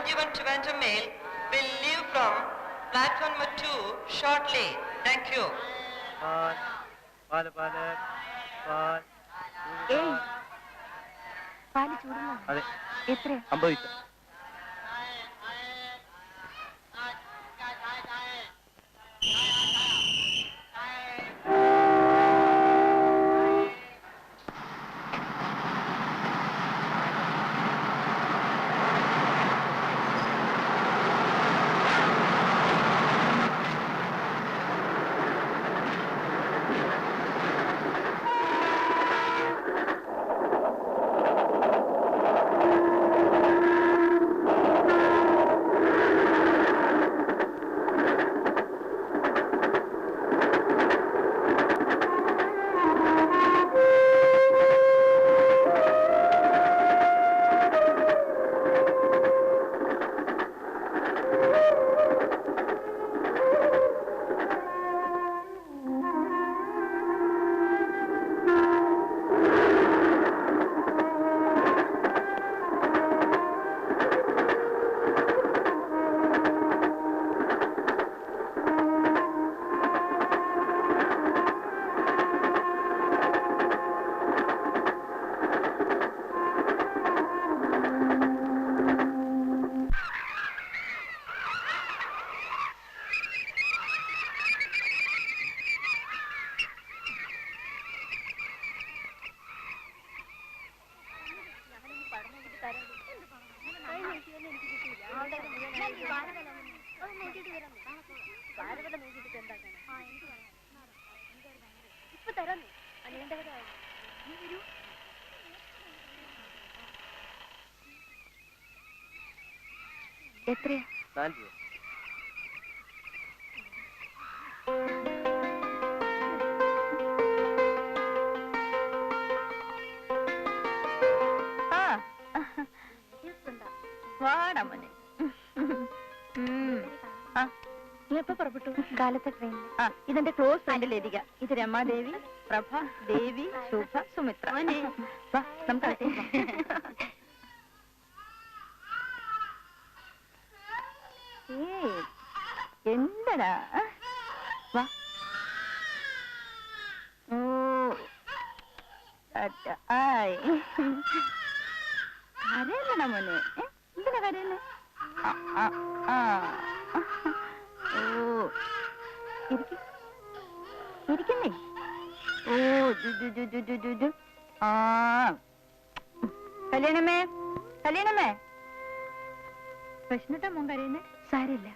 Navajivan Trivandrum Mail will leave from platform number 2 shortly. Thank you. പാല് ചൂടുന്നു. അതെ. എത്രയാ? 50 പൈസ. എത്രയാ? 4 രൂപ. വാടാ മോനെ. നീ എപ്പോ പുറപ്പെട്ടു? കാലത്തെ ട്രെയിൻ. ഇതെന്റെ ക്ലോസ് ഫ്രണ്ട് ലതിക. ഇത് രമാദേവി, പ്രഭ, ദേവി, ശോഭ, സുമിത്ര. വാ നമുക്ക് എന്തടാ? വാ. ഓ കരയല്ലടാ മോനെ. എന്തിനാ കരയുന്നേ? ഓ ഇരിക്കുന്നേ. ഓ കല്യാണമേ കല്യാണമേ. പ്രശ്നട്ടാ മോൻ കരയുന്നേ? സാരില്ല.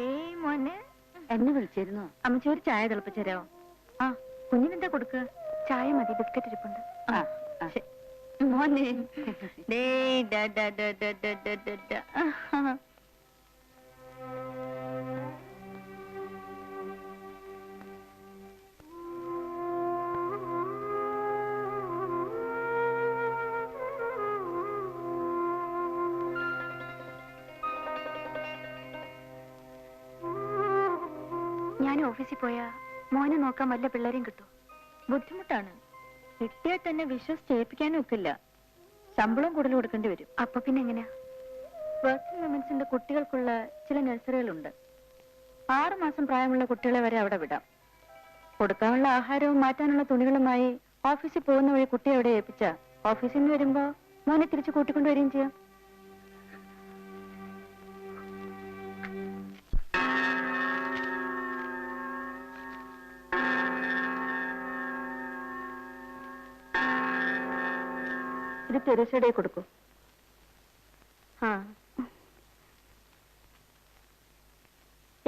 ഏയ് മോനെ, എന്നെ വിളിച്ചിരുന്നോ? അമ്മച്ചി ഒരു ചായ തിളപ്പിച്ചേരാവോ? ആ, കുഞ്ഞിനെന്താ കൊടുക്കുക? ചായ മതി, ബിസ്ക്കറ്റ് ഇരിപ്പുണ്ട്. മോനെ ഞാൻ ഓഫീസിൽ പോയാ മോനെ നോക്കാൻ വല്ല പിള്ളേരെയും കിട്ടും. ബുദ്ധിമുട്ടാണ്. കിട്ടിയാൽ തന്നെ വിശ്വസിച്ച് ഏൽപ്പിക്കാനും ഒക്കില്ല. ശമ്പളം കൂടുതൽ കൊടുക്കേണ്ടി വരും. അപ്പൊ പിന്നെ എങ്ങനെയാ? വർക്കിംഗ് വിമൻസിന്റെ കുട്ടികൾക്കുള്ള ചില നഴ്സറികളുണ്ട്. 6 മാസം പ്രായമുള്ള കുട്ടികളെ വരെ അവിടെ വിടാം. കൊടുക്കാനുള്ള ആഹാരവും മാറ്റാനുള്ള തുണികളുമായി ഓഫീസിൽ പോകുന്ന വഴി കുട്ടിയെ അവിടെ ഏൽപ്പിച്ച ഓഫീസിൽ നിന്ന് വരുമ്പോ മോനെ തിരിച്ചു കൂട്ടിക്കൊണ്ടുവരികയും ചെയ്യാം. ഇത് തെരേസയുടെ കൊടുക്കൂ.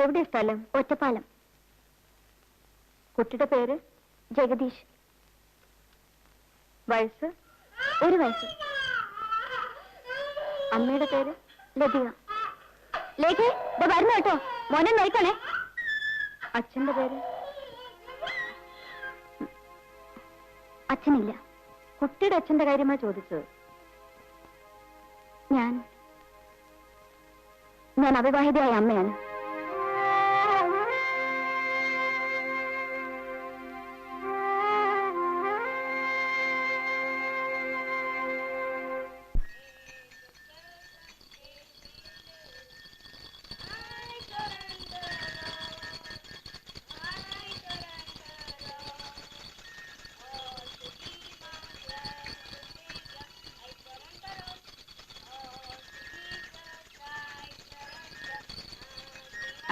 എവിടെയാ സ്ഥലം? ഒറ്റപ്പാലം. കുട്ടിയുടെ പേര്? ജഗദീഷ്. വയസ്സ്? 1 വയസ്സ്. അമ്മയുടെ പേര്? ലതിക. ലേഖേ വരുന്നു കേട്ടോ, മോനെ നോക്കണേ. അച്ഛന്റെ പേര്? അച്ഛനില്ല. കുട്ടിയുടെ അച്ഛന്റെ കാര്യമാ ചോദിച്ചത്. ഞാൻ അവിവാഹിതയായ അമ്മയാണ്.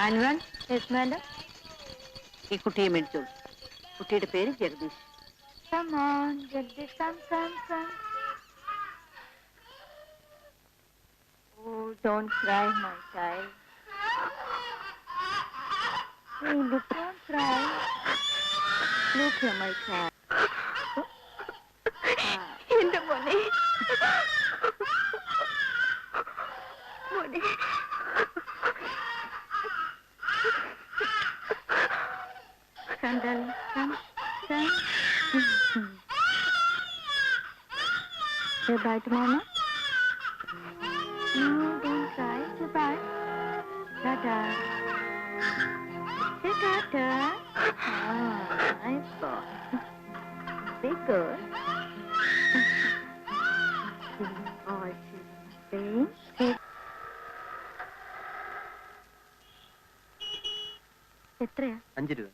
ആൻവൻ യെസ് മാഡം. ഈ കുട്ടിയെ മേടിച്ചോളൂ. കുട്ടിയുടെ പേര് Jagdish. Come on, Jagdish, come. Oh, don't cry, my child. Hey, look, don't cry. Look here, my child. എന്റെ മോനെ മോനെ കണ്ടാൽ Say bye to Mama. No, don't cry. Say bye. Tata. Say Tata. Nice boy. Be good. All children sing. എത്രയാ? 5 രൂപ.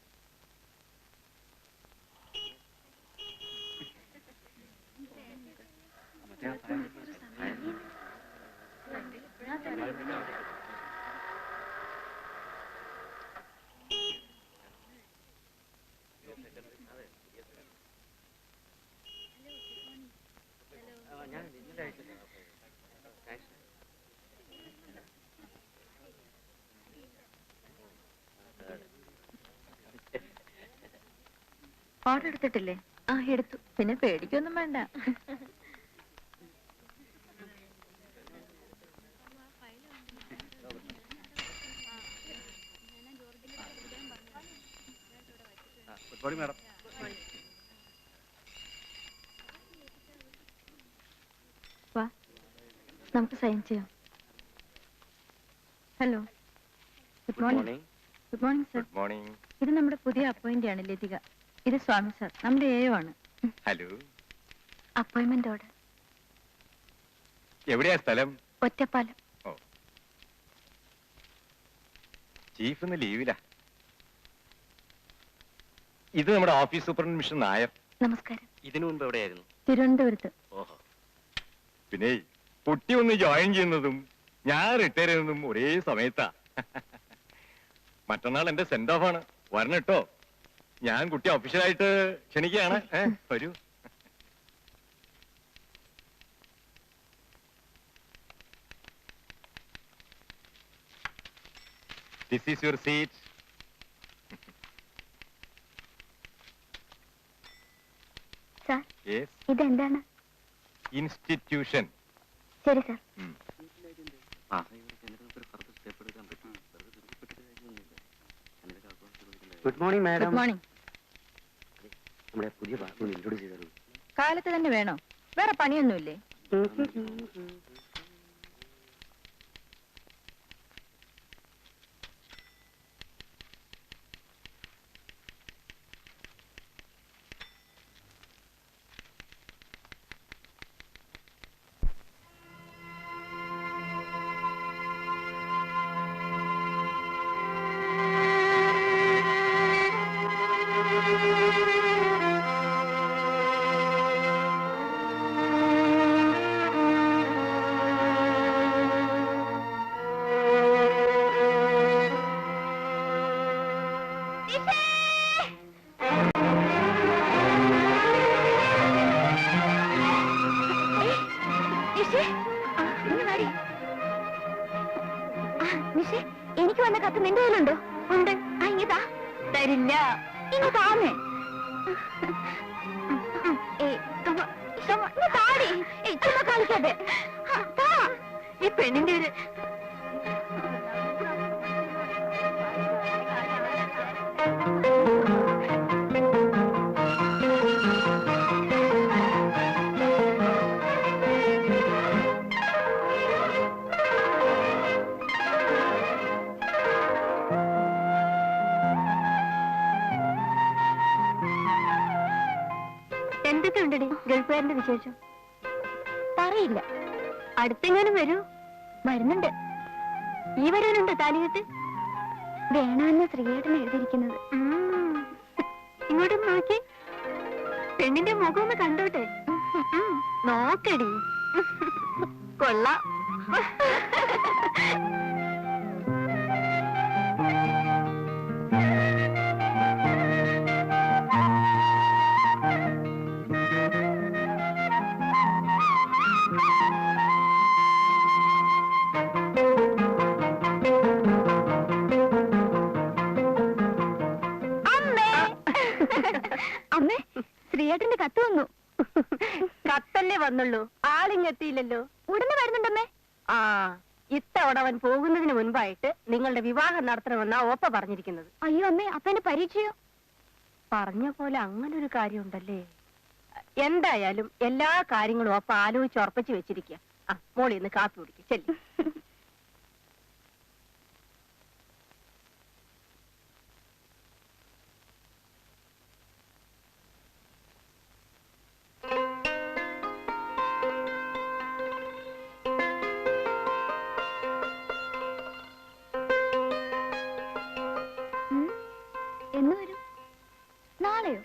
Order എടുത്തിട്ടില്ലേ? ആ എടുത്തു. പിന്നെ പേടിക്കൊന്നും വേണ്ട. Good morning madam. വാ, നമുക്ക് സൈൻ ചെയ്യാം. Hello, good morning. Good morning sir. Good morning. ഇത് നമ്മുടെ പുതിയ അപ്പോയിന്റ് ആണ് ലതിക. ഇത് സ്വാമി സാർ, നമ്മുടെ ഏയോ ആണ്. ഹലോ. Appointment order. എവിടെയാ സ്ഥലം? ഒറ്റപ്പാലം. ഓ, ചീഫ് ഇന്ന് ലീവിലാ. ഇത് നമ്മുടെ ഓഫീസ് സൂപ്രണ്ട് മിസ്റ്റർ നായർ. നമസ്കാരം. ഇതിനു മുമ്പ് എവിടെയായിരുന്നു? തിരുവനന്തപുരത്ത്. ഓഹോ. പിന്നെ കുട്ടി ഒന്ന് ജോയിൻ ചെയ്യുന്നതും ഞാൻ റിട്ടയർ ചെയ്യുന്നതും ഒരേ സമയത്താ. മറ്റന്നാൾ എന്റെ സെന്റ് ഓഫ് ആണ്, വരണം കേട്ടോ. ഞാൻ കുട്ടി ഒഫീഷ്യലായിട്ട് ക്ഷണിക്കുകയാണ്. വരൂ. This is your seat. Sir, Yes. ഇതെന്താണ്? Institution. ശരി sir. Good morning madam. Good morning. നമ്മുടെ പുതിയ ബാത്റൂം ഇൻട്രോഡ്യൂസ് ചെയ്തായിരുന്നു. കാലത്ത് തന്നെ വേണോ? വേറെ പണിയൊന്നുമില്ലേ? എനിക്ക് വന്ന കത്ത് നിന്റെ കയ്യിലുണ്ടോ? ഉണ്ട്. ഇങ്ങതാ. തരില്ല. ഇങ്ങ് താമേ. താടി. ചുമ്മാ കളിക്കാതെ. ഈ പെണ്ണിന്റെ ഒരു എന്തൊക്കെ ഉണ്ടടി ഗൾഫുകാരന്റെ വിശേഷം? പറയില്ല. അടുത്തെങ്ങാനും വരൂ? വരുന്നുണ്ട്. ഈ വരാനുണ്ടോ താലികെട്ട്? വേണമെന്ന് ശ്രീയേട്ടൻ എഴുതിയിരിക്കുന്നത്. ഇങ്ങോട്ടും നോക്കി. പെണ്ണിന്റെ മുഖം ഒന്ന് കണ്ടോട്ടെ. നോക്കടി. കൊള്ളാം. ഏട്ടന്റെ കത്ത് വന്നു. കത്തല്ലേ വന്നുള്ളൂ, ആളിങ്ങെത്തിയില്ലല്ലോ. ഉടനെ വരുന്നുണ്ടമ്മേ. ആ, ഇത്തവണ അവൻ പോകുന്നതിന് മുൻപായിട്ട് നിങ്ങളുടെ വിവാഹം നടത്തണമെന്നാ ഓപ്പ പറഞ്ഞിരിക്കുന്നത്. അയ്യോ അമ്മേ, അപ്പന്റെ പരീക്ഷയോ? പറഞ്ഞ പോലെ അങ്ങനൊരു കാര്യമുണ്ടല്ലേ. എന്തായാലും എല്ലാ കാര്യങ്ങളും ഓപ്പ ആലോചിച്ച് ഉറപ്പിച്ച് വെച്ചിരിക്കുക. ആ, മോളി ഇന്ന് കാപ്പി കുടിക്കും, ചെല്ലി. എന്ന് വരും? നാളെയോ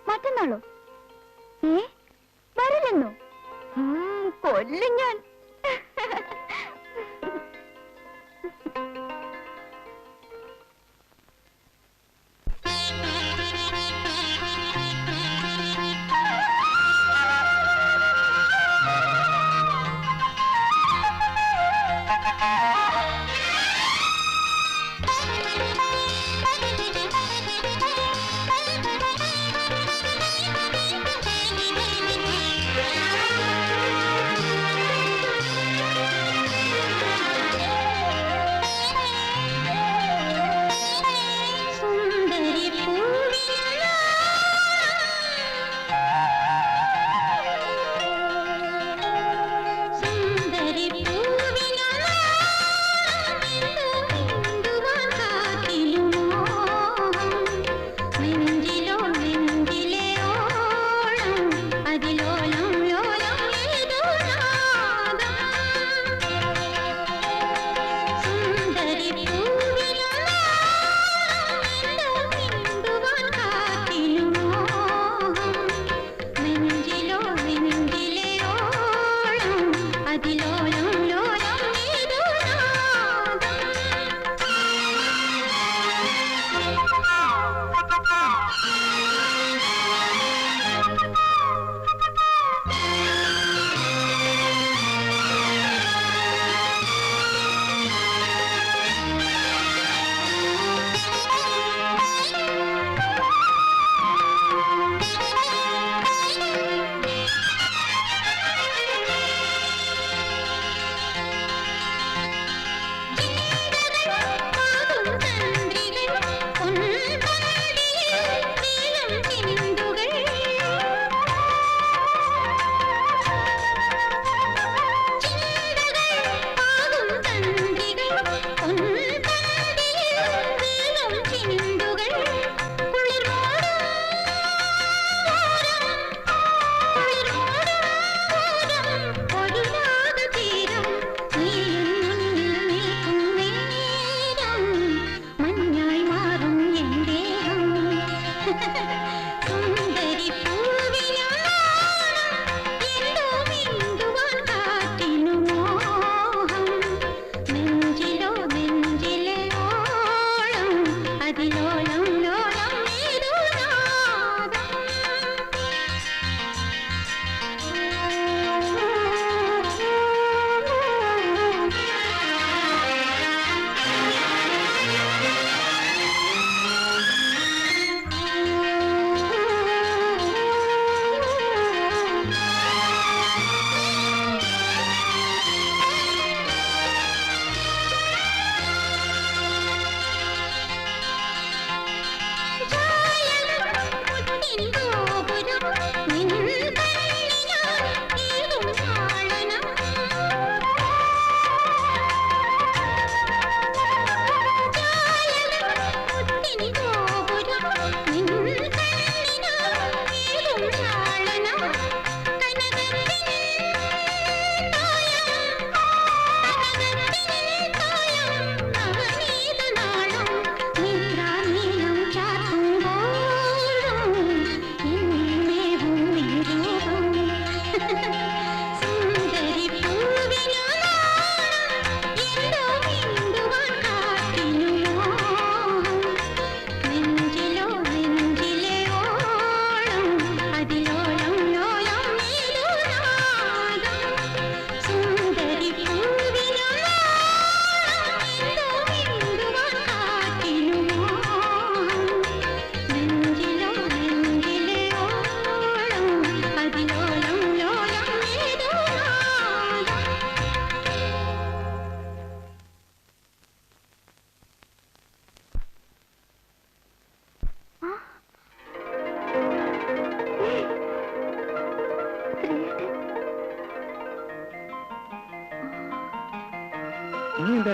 മറ്റന്നാളോ? വരില്ലെന്നോ? കൊല്ലും ഞാൻ.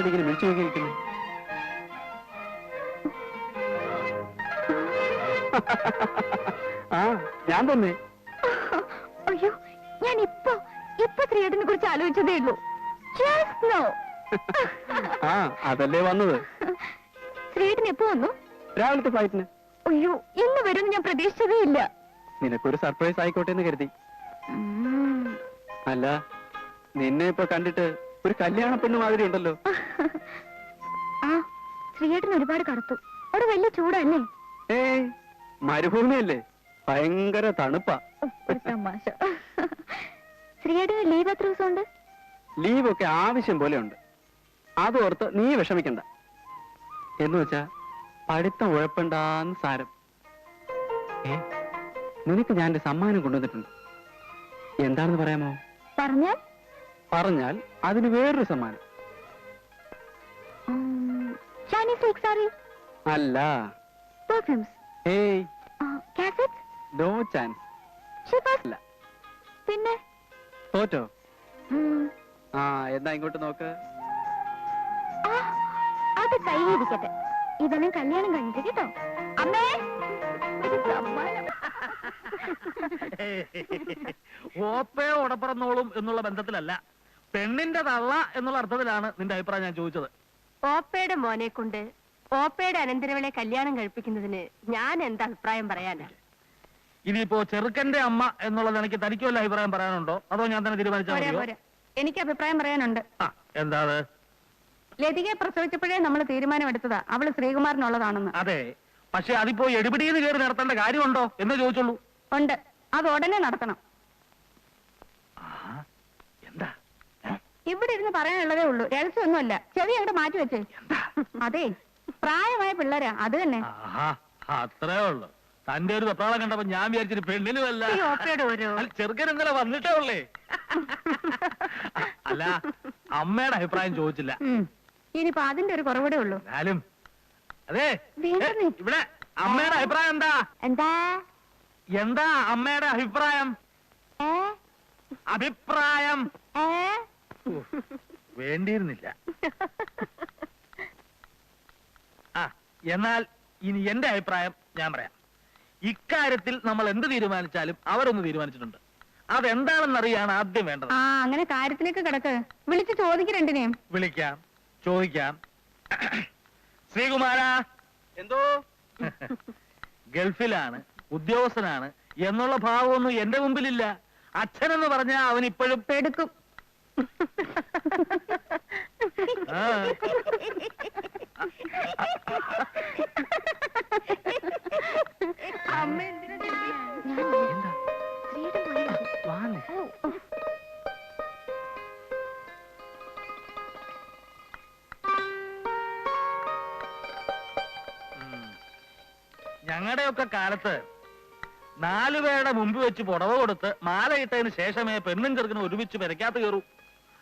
എന്താ ഇങ്ങനെ വിളിച്ചു നോക്കിയിരിക്കുന്നത്? ആ ഞാൻ തന്നെ. അയ്യോ, ഞാൻ ഇപ്പൊ ശ്രീയേട്ടനെ കുറിച്ച് ആലോചിച്ചതേ ഉള്ളൂ. Just now. ആ അതല്ലേ വന്നത്. ശ്രീയേട്ടൻ എപ്പോ വന്നു? രാവിലത്തെ ഫ്ലൈറ്റിന്. അയ്യോ, ഇന്ന് വരുമെന്ന് ഞാൻ പ്രതീക്ഷിച്ചതേ ഇല്ല. നിനക്കൊരു സർപ്രൈസ് ആയിക്കോട്ടെ എന്ന് കരുതി. അല്ല, നിന്നെ ഇപ്പൊ കണ്ടിട്ട് ഒരു കല്യാണ പെണ്ണ് മാതിരി ഉണ്ടല്ലോ. ആ, ശ്രീയേട്ടൻ ഒരുപാട് കറുത്തു. അവിടെ വലിയ ചൂടല്ലേ? ഏയ്, മരുഭൂമിയല്ലേ, ഭയങ്കര തണുപ്പാ. ഒരു തമാശ. ശ്രീയേട്ടന് ലീവ് എത്ര ദിവസമുണ്ട്? ലീവൊക്കെ ആവശ്യം പോലെ ഉണ്ട്. അതോർത്ത് നീ വിഷമിക്കണ്ട. എന്ന് വെച്ചാ പഠിത്തം ഉഴപ്പണ്ടാന്ന് സാരം. നിനക്ക് ഞാൻ സമ്മാനം കൊണ്ടുവന്നിട്ടുണ്ട്. എന്താണെന്ന് പറയാമോ? പറഞ്ഞാൽ അതിന് വേറൊരു സമ്മാനം. ചൈനീസ് സിൽക്ക് സാരി അല്ല. പെർഫ്യൂംസ്? ഏയ്, കാസറ്റ്സ്? No chance. ഷിപ്പേഴ്സ്? പിന്നെ തോറ്റോ? ആ, എന്നാ ഇങ്ങോട്ട് നോക്ക്. അത് കയ്യിരിക്കട്ടെ. ഇതെല്ലാം കല്യാണം കഴിഞ്ഞിട്ട് കേട്ടോ. അമ്മേ, ഒരു സമ്മാനം. ഓപ്പയോ ഉടപ്പറന്നോളും എന്നുള്ള ബന്ധത്തിലല്ല, പെണ്ണിന്റെ തള്ള എന്നുള്ള അർത്ഥത്തിലാണ് നിന്റെ അഭിപ്രായം ഞാൻ ചോദിച്ചത്. ഓപ്പയുടെ മോനെ കൊണ്ട് ഓപ്പയുടെ അനന്തരവളെ കല്യാണം കഴിപ്പിക്കുന്നതിന് ഞാൻ എന്താ അഭിപ്രായം പറയാനാ? ഇനിയിപ്പോ ചെറുക്കന്റെ അമ്മ എന്നുള്ളത് എനിക്ക് തനിക്ക് വല്ല അഭിപ്രായം പറയാനുണ്ടോ, അതോ ഞാൻ തന്നെ തീരുമാനിച്ചാൽ മതിയോ? എനിക്ക് അഭിപ്രായം പറയാനുണ്ട്. ആ, എന്താ അത്? ലതികയെ പ്രസവിച്ചപ്പോഴേ നമ്മൾ തീരുമാനമെടുത്തതാ അവള് ശ്രീകുമാരനുള്ളതാണെന്ന്. അതെ, പക്ഷെ അതിപ്പോ എടുപിടിയെന്ന് കയറി നടത്തേണ്ട കാര്യമുണ്ടോ എന്ന് ചോദിച്ചുള്ളൂ. ഉണ്ട്, അത് ഉടനെ നടത്തണം. എന്താ? ഇവിടെ ഇരുന്ന് പറയാനുള്ളതേ ഉള്ളൂ, രഹസ്യമൊന്നുമല്ല. ചെവി അങ്ങോട്ട് മാറ്റി വെച്ചേ. അതെ, പ്രായമായ പിള്ളേരാ, അത് തന്നെ. അത്രേ ഉള്ളു. തന്റെ ഒരു വെപ്രാളം കണ്ടപ്പോ ഞാൻ വിചാരിച്ചിട്ട് പെണ്ണിനുമല്ല, ചെറുക്കൻ ഇന്നലെ വന്നിട്ടേ ഉള്ളേ. അല്ല, അമ്മയുടെ അഭിപ്രായം ചോദിച്ചില്ല. ഇനിയിപ്പോ അതിന്റെ ഒരു കുറവൂടെ ഉള്ളൂ. എന്നാലും അതെ, ഇവിടെ അമ്മയുടെ അഭിപ്രായം എന്താ? എന്താ അമ്മയുടെ അഭിപ്രായം? അഭിപ്രായം വേണ്ടിയിരുന്നില്ല. ആ, എന്നാൽ ഇനി എന്റെ അഭിപ്രായം ഞാൻ പറയാം. ഇക്കാര്യത്തിൽ നമ്മൾ എന്ത് തീരുമാനിച്ചാലും അവരൊന്ന് തീരുമാനിച്ചിട്ടുണ്ട്. അതെന്താണെന്നറിയാണ് ആദ്യം വേണ്ടത്. ആ, അങ്ങനെ കാര്യത്തിലേക്ക് കിടക്ക്. വിളിച്ച് ചോദിക്കരണ്ടിനെയും. വിളിക്കാം, ചോദിക്കാം. ശ്രീകുമാര, എന്തോ? ഗൾഫിലാണ്, ഉദ്യോഗസ്ഥനാണ് എന്നുള്ള ഭാവമൊന്നും എന്റെ മുമ്പിലില്ല. അച്ഛനെന്ന് പറഞ്ഞാൽ അവൻ ഇപ്പോഴും പെടുക്കും. ആ. അമ്മ എന്തിനാ ഞങ്ങളുടെയൊക്കെ കാലത്ത് 4 പേരുടെ മുമ്പ് വെച്ച് പുടവ കൊടുത്ത് മാലയിട്ടതിന് ശേഷമേ പെണ്ണും ചെറുക്കനും ഒരുമിച്ച് പെരക്കാത്ത കയറൂ.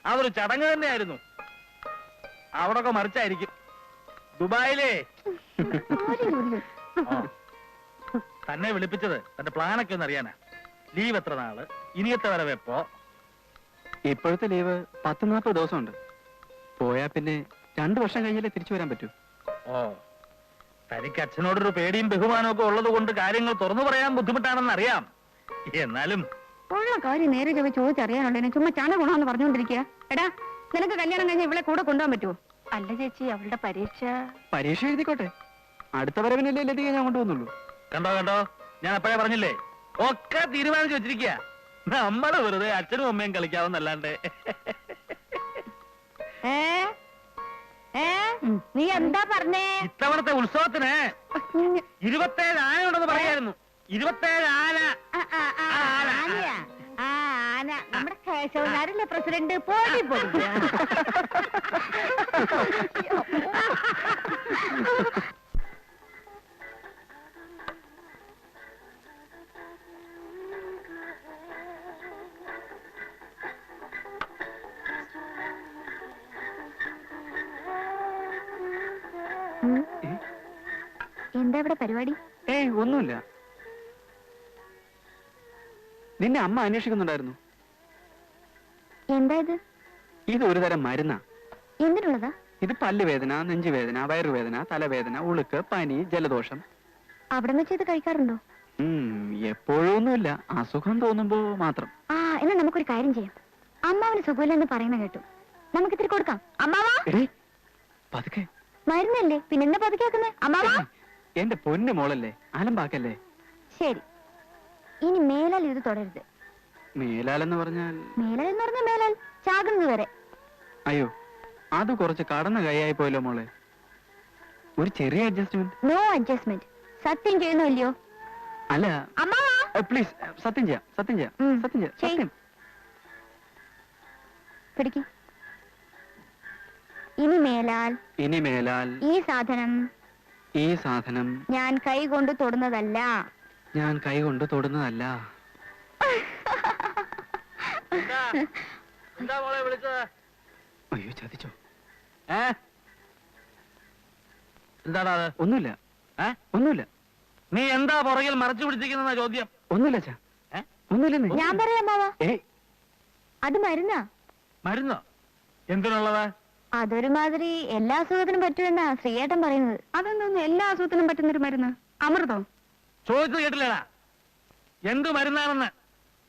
അതൊരു ചടങ്ങ് തന്നെയായിരുന്നു. അവിടൊക്കെ മറിച്ചായിരിക്കും. ദുബായിലേ തന്നെ വിളിപ്പിച്ചത് തന്റെ പ്ലാനൊക്കെ ഒന്ന് അറിയാനാ. ലീവ് എത്ര നാള്, ഇനിയത്തെ വരവ് എപ്പോ? ഇപ്പോഴത്തെ ലീവ് 10-40 ദിവസമുണ്ട്. പോയാ പിന്നെ 2 വർഷം കഴിഞ്ഞാലേ തിരിച്ചു വരാൻ പറ്റൂ. ഓ, തനിക്ക് അച്ഛനോടൊരു പേടിയും ബഹുമാനവും ഒക്കെ ഉള്ളത് കൊണ്ട് കാര്യങ്ങൾ തുറന്നു പറയാൻ ബുദ്ധിമുട്ടാണെന്ന് അറിയാം. എന്നാലും ഉള്ള കാര്യം നേരെ ചോദിച്ചറിയാനുള്ളതിനെ ചുമ്മാ ചാണ ഗുണമെന്ന് പറഞ്ഞുകൊണ്ടിരിക്കുക. എടാ, നിനക്ക് കല്യാണം കഴിഞ്ഞാൽ ഇവിടെ കൂടെ കൊണ്ടുപോകാൻ പറ്റുമോ? അല്ല ചേച്ചി, അവളുടെ പരീക്ഷ എഴുതിക്കോട്ടെ. അടുത്ത വരവിനല്ലേ ലതിക ഞാൻ കൊണ്ടുവന്നുള്ളൂ. കണ്ടോ കണ്ടോ, ഞാൻ അപ്പോഴേ പറഞ്ഞില്ലേ, ഒക്കെ തീരുമാനിച്ചു വെച്ചിരിക്കുക. നമ്മള് വെറുതെ അച്ഛനും അമ്മയും കളിക്കാവുന്നല്ലാണ്ട്. നീ എന്താ പറഞ്ഞേ? ഇത്തവണത്തെ ഉത്സവത്തിന് 27 ആനയുണ്ടെന്ന് പറയായിരുന്നു. 27 ആന. ആന നമ്മുടെ കേശവനാരല്ലേ പ്രസിഡന്റ്? പോയി പോയി. എന്താ ഇവിടെ പരിപാടി? ഏയ്, ഒന്നുമില്ല. നിന്നെ അമ്മ അന്വേഷിക്കുന്നുണ്ടായിരുന്നു. എന്താ ഇത്? ഇത് ഒരു തരം മരുന്നാ. എന്തിനുള്ളതാ? ഇത് പല്ലുവേദന, നെഞ്ചുവേദന, വയറുവേദന, തലവേദന, ഉളുക്ക്, പനി, ജലദോഷം. അവിടെ വെച്ച് ഇത് കഴിക്കാറുണ്ടോ? എപ്പോഴൊന്നുമില്ല, അസുഖം തോന്നുമ്പോ മാത്രം. ആ, എന്നാ നമുക്കൊരു കാര്യം ചെയ്യാം. അമ്മാവന് സുഖമില്ലെന്ന് പറയുന്ന കേട്ടു. നമുക്ക് ഇത്തിരി കൊടുക്കാം. അമ്മാവാ, എടീ, പതുക്കെ. മരുന്നല്ലേ, പിന്നെന്താ പതുക്കേക്കുന്നേ? അമ്മാവാ, എന്റെ പൊന്നു മോളല്ലേ, അലമ്പാക്കല്ലേ. ശരി, ഇനി മേലാൽ ഇത് തുടരുത്. മേലാലെന്ന് പറഞ്ഞാൽ? മേലാൽ എന്ന് പറഞ്ഞാൽ മേലാൽ ചാകുന്നത് വരെ. അയ്യോ, അത് കുറച്ച് കടന്ന കൈയായി പോയല്ലോ മോളെ. ഒരു ചെറിയ അഡ്ജസ്റ്റ്മെന്റ്. No adjustment. സത്യം ചെയ്യുന്നോ ഇല്ലയോ? അല്ല, അമ്മാവാ, പ്ലീസ്, സത്യം ചെയ്യാം, സത്യം ചെയ്യാം, സത്യം ചെയ്യാം, സത്യം. പിടിക്ക്. ഇനി മേലാൽ ഈ സാധനം ഞാൻ കൈ കൊണ്ട് തൊടുന്നതല്ല. എന്താ മോളെ വിളിച്ചത്? അയ്യോ, ചതിച്ചോ? എന്താടാ അത്? ഒന്നുമില്ല, ഒന്നുമില്ല. നീ എന്താ പുറകിൽ മറച്ചു പിടിച്ചിരിക്കുന്ന ചോദ്യം? ഒന്നുമില്ല അച്ഛാ, ഒന്നുമില്ലെന്ന്. ഞാൻ പറയാം അമ്മാവാ, ഏയ്, അത് മരുന്നാ. മരുന്നോ? എന്തിനുള്ളതാ? അതൊരുമാതിരി എല്ലാ അസുഖത്തിനും പറ്റുമെന്നാ ശ്രീയേട്ടൻ പറയുന്നത്. അതെന്തോന്ന് എല്ലാ അസുഖത്തിനും പറ്റുന്നൊരു മരുന്ന്? അമൃതോ? ചോദിച്ചത് കേട്ടില്ലടാ, എന്ത് മരുന്നാണെന്ന്.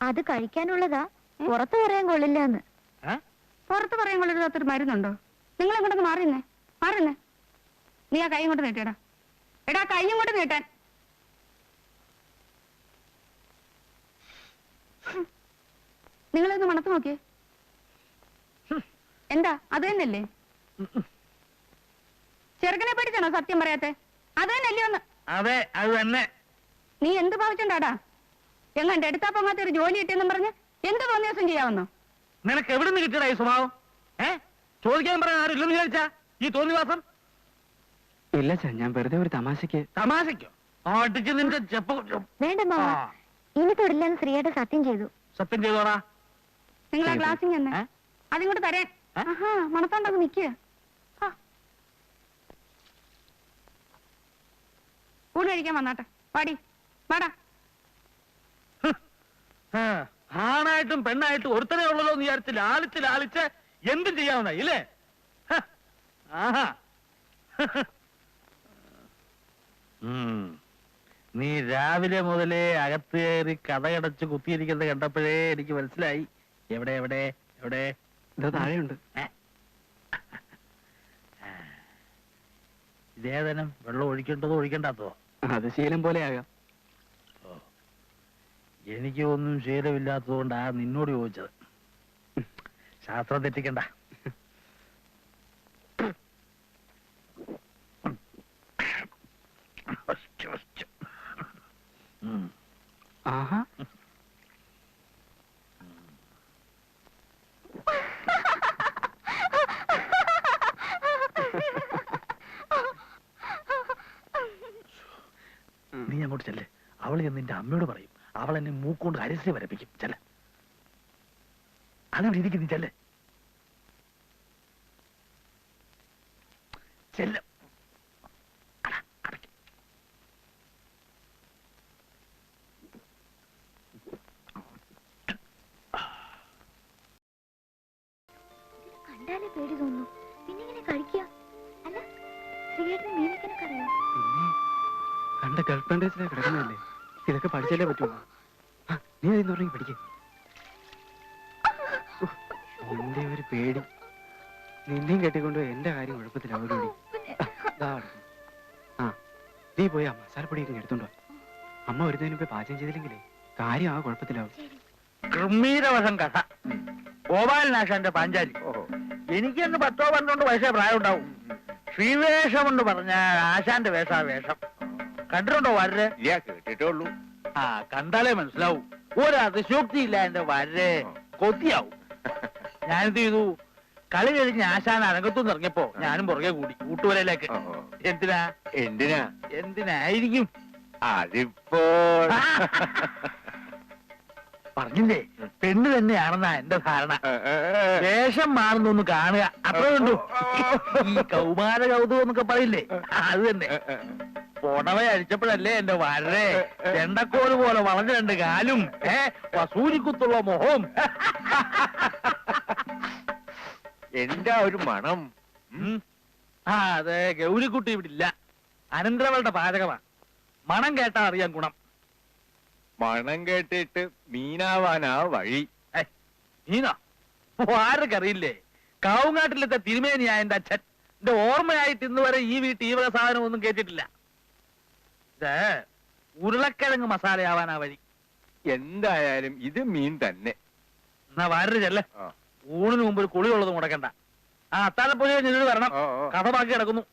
അത് കഴിക്കാനുള്ളതാ, പുറത്ത് പറയാൻ കൊള്ളില്ല എന്ന്. പുറത്ത് പറയാൻ കൊള്ളില്ലാത്തൊരു മരുന്നുണ്ടോ? നിങ്ങൾ ഇങ്ങോട്ടൊന്ന് മാറുന്നേ. നീ ആ കൈ കൊണ്ട് നീട്ടിയടാ. എടാ, കൈ കൊണ്ട് നീട്ടാൻ. നിങ്ങളൊന്ന് മണത്ത് നോക്കിയേ. എന്താ, അത് തന്നെയല്ലേ? ചെറുക്കനെ പേടിച്ചാണോ സത്യം പറയാത്തെ? അത് തന്നെയല്ലേ ഒന്ന്? അതെ, അത് തന്നെ. നീ എന്ത് ഭാവിച്ചുണ്ടാടാ? എങ്ങാണ്ട് എടുത്താ പൊങ്ങാത്ത ഒരു ജോലി കിട്ടിയെന്നും പറഞ്ഞ് എന്ത് തോന്നിയ ദിവസം ചെയ്യാമെന്നോ? നിനക്ക് എവിടെ നിന്ന് കിട്ടിയടാ ഈ സ്വഭാവം? ചോദിക്കാൻ പറയാൻ ആരും ഇല്ലെന്ന് വിചാരിച്ചാ ഈ തോന്നിവാസം? ഇല്ല അച്ഛാ, ഞാൻ വെറുതെ ഒരു തമാശക്ക്. തമാശക്കോ? അടിച്ച് നിന്റെ ചെപ്പ. വേണ്ട മാവ, ഇനി തൊടില്ലെന്ന് ശ്രീയേട്ടൻ സത്യം ചെയ്തു. സത്യം ചെയ്തോടാ. നിങ്ങൾ ആ ഗ്ലാസിങ് തന്നെ അതിങ്ങോട്ട് തരേ. മണത്തോണ്ടങ്ങ് നിക്കുക. ഊണ് കഴിക്കാൻ വന്നാട്ടെ. വാടാ. ആണായിട്ടും പെണ്ണായിട്ടും ഒരുത്തനെ ഉള്ളല്ലോ എന്ന് വിചാരിച്ച് ലാളിച്ച് എന്തും ചെയ്യാവുന്ന ഇല്ലേ? ആഹാ, നീ രാവിലെ മുതലേ അകത്ത് കയറി കഥയടച്ച് കുത്തിയിരിക്കുന്നത് കണ്ടപ്പോഴേ എനിക്ക് മനസ്സിലായി. എവിടെ എവിടെ എവിടെ? ഇത് താഴെയുണ്ട്. ഇതേതനം വെള്ളം ഒഴിക്കേണ്ടതോ ഒഴിക്കണ്ടാത്തോ? അത് ശീലം പോലെ ആകാം. എനിക്ക് ഒന്നും ശീലമില്ലാത്തതുകൊണ്ടാ നിന്നോട് ചോദിച്ചത്. ശാസ്ത്രം തെറ്റിക്കണ്ട. ആഹാ, നീ അങ്ങോട്ട് ചെല്ലേ. അവൾ ചെന്ന് നിന്റെ അമ്മയോട് പറയും. അവൾ എന്നെ മൂക്കൊണ്ട് അരസി വരപ്പിക്കും. ചെല്ല, അതിവിടെ ഇരിക്കും. നീ ചെല്ലേ, ചെല്ല. കണ്ടാലേ പേടി തോന്നുന്നു. പിന്നെ ഇങ്ങനെ കഴിക്കുക? അല്ല, ശ്രീയേട്ടന് മീനൊക്കെ അറിയോ? പിന്നെ കണ്ട ഗൾഫ് കൺട്രീസിലെ കിടക്കുന്നതല്ലേ, ഇതൊക്കെ പഠിച്ചാലേ പറ്റുള്ളൂ. നീ അതിന്ന് തുടങ്ങി പഠിക്കേ. നിന്റെ ഒരു പേടി. നിന്നെയും കെട്ടിക്കൊണ്ട് എന്റെ കാര്യം കുഴപ്പത്തിലാവൂടി. നീ പോയി ആ മസാലപ്പൊടിയൊക്കെ എടുത്തോണ്ടോ. അമ്മ വരുന്നതിന് മുമ്പേ പാചകം ചെയ്തില്ലെങ്കിലേ കാര്യം ആ കുഴപ്പത്തിലാവും. ഗംഭീരവശം കഥ. ഗോപാലനാശാന്റെ പാഞ്ചാലി. എനിക്ക് തന്നെ 10-12 വയസ്സേ പ്രായം ഉണ്ടാവും. ശ്രീവേഷം എന്ന് പറഞ്ഞ ആശാന്റെ വേഷാ വേഷം. കണ്ടിട്ടുണ്ടോ വരരെ? കേട്ടിട്ടേ ഉള്ളൂ. ആ, കണ്ടാലേ മനസ്സിലാവും. ഒരു അതിശോക്തി ഇല്ല എന്റെ വരരെ. കൊത്തിയാവും. ഞാനെന്ത് ചെയ്തു? കളി കഴിഞ്ഞ് ആശാൻ അരങ്ങത്തുനിന്ന് ഇറങ്ങിയപ്പോ ഞാനും പുറകെ കൂടി കൂട്ടുവരയിലേക്ക്. എന്തിനായിരിക്കും? അതിപ്പോൾ പറഞ്ഞില്ലേ, പെണ്ണ് തന്നെയാണെന്നാ എന്റെ ധാരണ. വേഷം മാറുന്നൊന്ന് കാണുക, അത്രേ ഉള്ളൂ. ഈ കൗമാര കൗതുകം എന്നൊക്കെ പറയില്ലേ, അത് തന്നെ. പുടവ അഴിച്ചപ്പോഴല്ലേ എന്റെ വരരെ ചെണ്ടക്കോല് പോലെ വളഞ്ഞ 2 കാലും വസൂരിക്കുത്തുള്ള മുഖവും. എന്താ ഒരു മണം. ആ അതെ, ഗൗരിക്കുട്ടി ഇവിടെ ഇല്ല. അനന്തരവളുടെ പാചകമാ. മണം കേട്ടാ അറിയാൻ ഗുണം. മണം കേട്ടിട്ട് മീനാവാനാ വഴി. നീനോ? ആർക്കറിയില്ലേ, കാവുങ്ങാട്ടിലത്തെ തിരുമേനിയായ എന്റെ അച്ഛൻ. എന്റെ ഓർമ്മയായിട്ട് ഇന്ന് വരെ ഈ വീട്ടിൽ ഈ വക സാധനം ഒന്നും കേട്ടിട്ടില്ല. ഇത് ഉരുളക്കിഴങ്ങ് മസാലയാവാനാ വഴി. എന്തായാലും ഇത് മീൻ തന്നെ. എന്നാ വാരര് ചെല്ലേ. ആ. ഊണിന് മുമ്പ് ഒരു കുളിയുള്ളത് മുടക്കണ്ട. ആ അത്താഴപ്പൊലി നിന്നോട് വരണം. ഓ, ഓ. കഥ ബാക്കി കിടക്കുന്നു.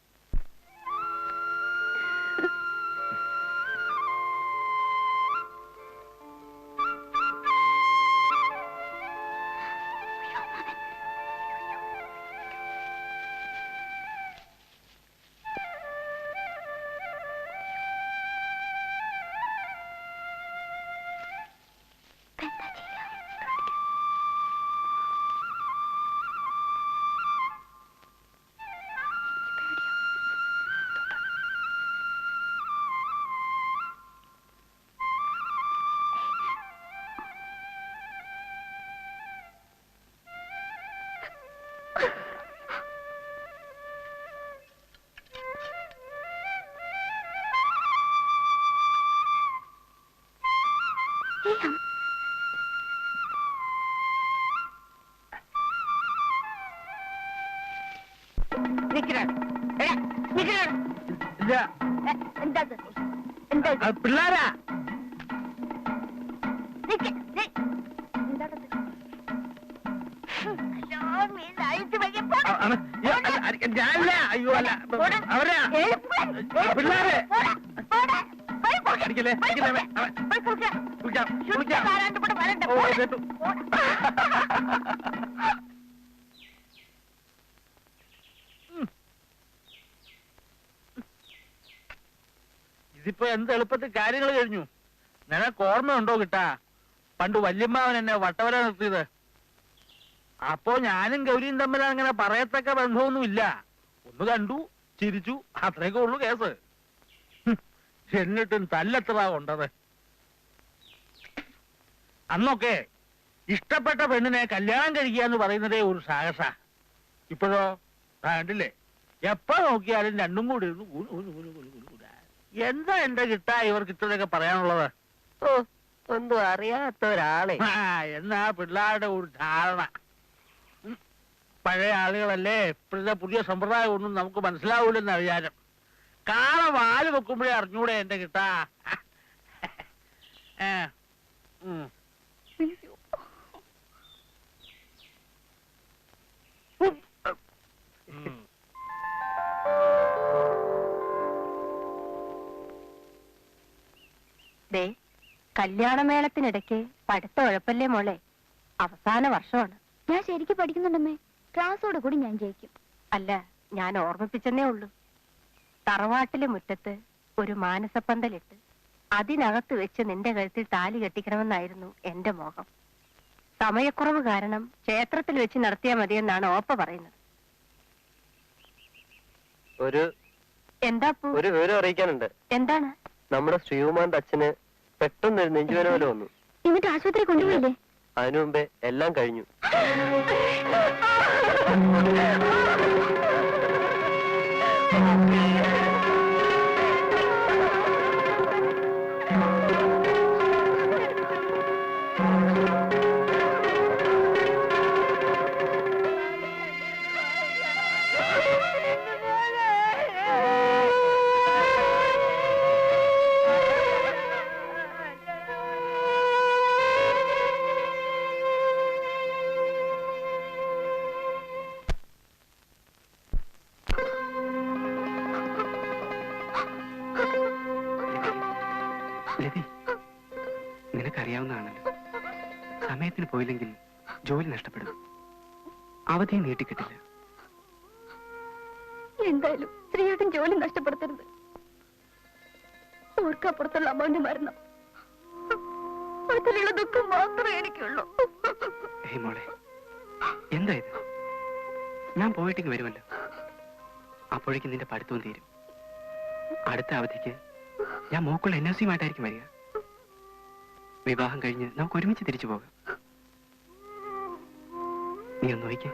ഇല്ല, അത് പിള്ളാരാ. ഞാനില്ല. അയ്യോ അല്ല, അവരാ പിള്ളാരെ. അടിക്കല്ലേ, അടിക്കല്ലേ. കുളിക്കാം, കുളിക്കാം. ഓ, കേട്ടു. ഇതിപ്പോ എന്ത് എളുപ്പത്തിൽ കാര്യങ്ങൾ കഴിഞ്ഞു. നിനക്ക് ഓർമ്മയുണ്ടോ കിട്ടാ, പണ്ട് വല്യമ്മാവൻ എന്നെ വട്ടവര നിർത്തിയത്? അപ്പോ ഞാനും ഗൗരിയും തമ്മിൽ അങ്ങനെ പറയത്തക്ക ബന്ധമൊന്നുമില്ല. ഒന്ന് കണ്ടു, ചിരിച്ചു, അത്രയൊക്കെ ഉള്ളു കേസ്. എന്നിട്ടും തല്ലെത്ര കൊണ്ടത്. അന്നൊക്കെ ഇഷ്ടപ്പെട്ട പെണ്ണിനെ കല്യാണം കഴിക്കുക എന്ന് പറയുന്നതേ ഒരു സാഹസ. ഇപ്പോഴോ കണ്ടില്ലേ, എപ്പോ നോക്കിയാലും രണ്ടും കൂടി എന്താ എന്റെ കിട്ടാ ഇവർക്ക് ഇത്രയൊക്കെ പറയാനുള്ളത്? ഓ, ഒന്നും അറിയാത്ത ഒരാളെ. എന്നാ പിള്ളേരുടെ ഒരു ധാരണ. പഴയ ആളുകളല്ലേ, ഇപ്പോഴത്തെ പുതിയ സമ്പ്രദായം ഒന്നും നമുക്ക് മനസ്സിലാവൂലെന്ന വിചാരം. കാള വാല് വെക്കുമ്പോഴേ അറിഞ്ഞൂടെ എന്റെ കിട്ടാ. ദേ, കല്യാണമേളത്തിനിടയ്ക്ക് പഠിത്തം ഉഴപ്പല്ലേ മോളെ? അവസാന വർഷമാണ്. ഞാൻ ശരിക്കും പഠിക്കുന്നുണ്ടമ്മേ. ക്ലാസ്സോട് കൂടി ഞാൻ ജയിക്കും. അല്ല, ഞാൻ ഓർമ്മിപ്പിച്ചെന്നേ ഉള്ളൂ. തറവാട്ടിലെ മുറ്റത്ത് ഒരു മാനസപ്പന്തലിട്ട് അതിനകത്ത് വെച്ച് നിന്റെ കഴുത്തിൽ താലി കെട്ടിക്കണമെന്നായിരുന്നു എന്റെ മോഹം. സമയക്കുറവ് കാരണം ക്ഷേത്രത്തിൽ വെച്ച് നടത്തിയാൽ മതിയെന്നാണ് ഓപ്പ പറയുന്നത്. എന്താ ഒരു വിവരം അറിയിക്കാനുണ്ട്. എന്താണ്? നമ്മുടെ ശ്രീകുമാറിന്റെ അച്ഛന് പെട്ടെന്നൊരു നെഞ്ചുവേദന പോലെ വന്നു. എന്നിട്ട് ആശുപത്രി കൊണ്ടുപോയില്ലേ? അതിനു മുമ്പേ എല്ലാം കഴിഞ്ഞു. ലതി, നിനക്കറിയാവുന്നതാണല്ലോ, സമയത്തിന് പോയില്ലെങ്കിൽ ജോലി നഷ്ടപ്പെടും. അവധി നീട്ടിക്കിട്ടില്ല. എന്തായാലും ശ്രീയേട്ടൻ ജോലി നഷ്ടപ്പെടുത്തരുത്. ഓർക്കപ്പുറത്തുള്ള അമ്മാവിന്റെ മരണം, അതിലുള്ള ദുഃഖം മാത്രമേ എനിക്കുള്ളൂ. ഏയ് മോളെ, എന്താ ഇത്? ഞാൻ പോയിട്ടേക്ക് വരുമല്ലോ. അപ്പോഴേക്കും നിന്റെ പഠിത്തവും തീരും. അടുത്ത അവധിക്ക് ഞാൻ മോക്കുള്ള NOC-യുമായിട്ടായിരിക്കും വരിക. വിവാഹം കഴിഞ്ഞ് നമുക്ക് ഒരുമിച്ച് തിരിച്ചു പോകാം. നീ ഒന്ന് നോക്കിക്കേ.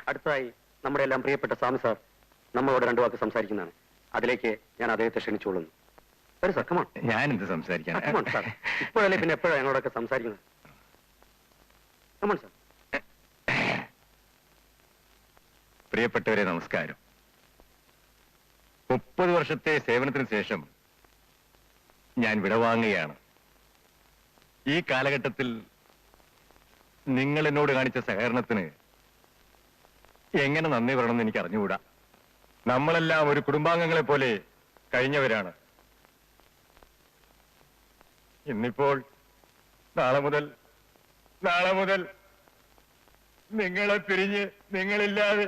അടുത്തതായി നമ്മുടെ എല്ലാം പ്രിയപ്പെട്ട സ്വാമി സാർ നമ്മളോട് രണ്ടു വാക്ക് സംസാരിക്കുന്നതാണ്. അതിലേക്ക് ഞാൻ അദ്ദേഹത്തെ ക്ഷണിച്ചുകൊള്ളുന്നു. ഒരു സർ, കമോൺ. ഞാൻ എന്ത് സംസാരിക്കാൻ? Come on sir. ഇപ്പോഴല്ലേ പിന്നെ എപ്പോഴാണ് ഞങ്ങളോടൊക്കെ സംസാരിക്കുന്നത്? Come on sir. പ്രിയപ്പെട്ടവരെ, നമസ്കാരം. 30 വർഷത്തെ സേവനത്തിന് ശേഷം ഞാൻ വിടവാങ്ങുകയാണ്. ഈ കാലഘട്ടത്തിൽ നിങ്ങൾ എന്നോട് കാണിച്ച സഹകരണത്തിന് എങ്ങനെ നന്ദി പറയണമെന്ന് എനിക്ക് അറിഞ്ഞുകൂടാ. നമ്മളെല്ലാം ഒരു കുടുംബാംഗങ്ങളെ പോലെ കഴിഞ്ഞവരാണ്. ഇന്നിപ്പോൾ നാളെ മുതൽ നിങ്ങളെ പിരിഞ്ഞ് നിങ്ങളില്ലാതെ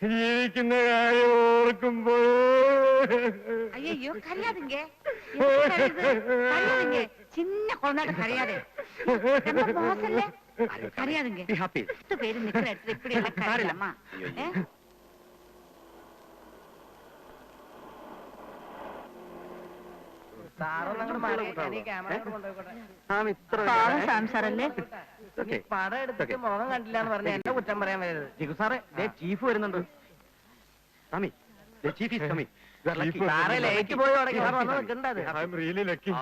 ജീവിക്കുന്ന കാര്യം ഓർക്കുമ്പോൾ ஐயோ கரையாதுங்க கரையாதுங்க சின்ன குழந்தை கரையாதே மோசல்ல கரையாதுங்க 10 பேர் நிக்கிற இடத்துல இப்படி எல்லாம் கரையலாமா സാറല്ലേ പടം എടുത്തിട്ട് മുഖം കണ്ടില്ല എന്ന് പറഞ്ഞ എന്നെ കുറ്റം പറയാൻ വരരുത്. ജിഗു സാറേ, ചീഫ് വരുന്നുണ്ട്. സ്വാമി, the chief is coming. You are lucky. സാറേ ലേക്ക് പോയി തുടങ്ങി സാർ വന്ന് നിൽക്കണ്ടത്. I am really lucky.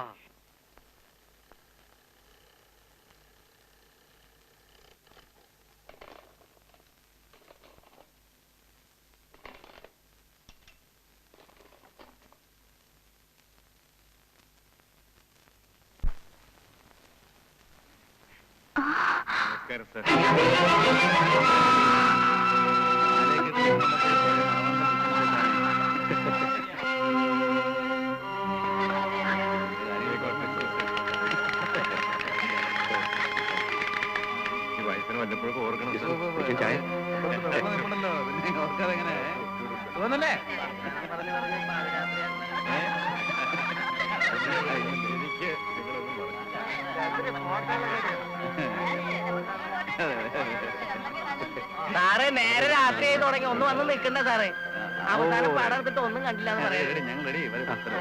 നമസ്കാരം സാർ. ഈ വയസ്സിന് വല്ലപ്പോഴൊക്കെ ഓർക്കണം സാർ. ചായ. തോന്നല്ലേ? എനിക്ക് നിങ്ങളൊന്നും സാറേ നേരെ രാത്രി ആയി തുടങ്ങി ഒന്ന് വന്ന് നിൽക്കണ്ട സാറേ. അവസാനം പടം എടുത്തിട്ട് ഒന്നും കണ്ടില്ല എന്ന് പറയാം.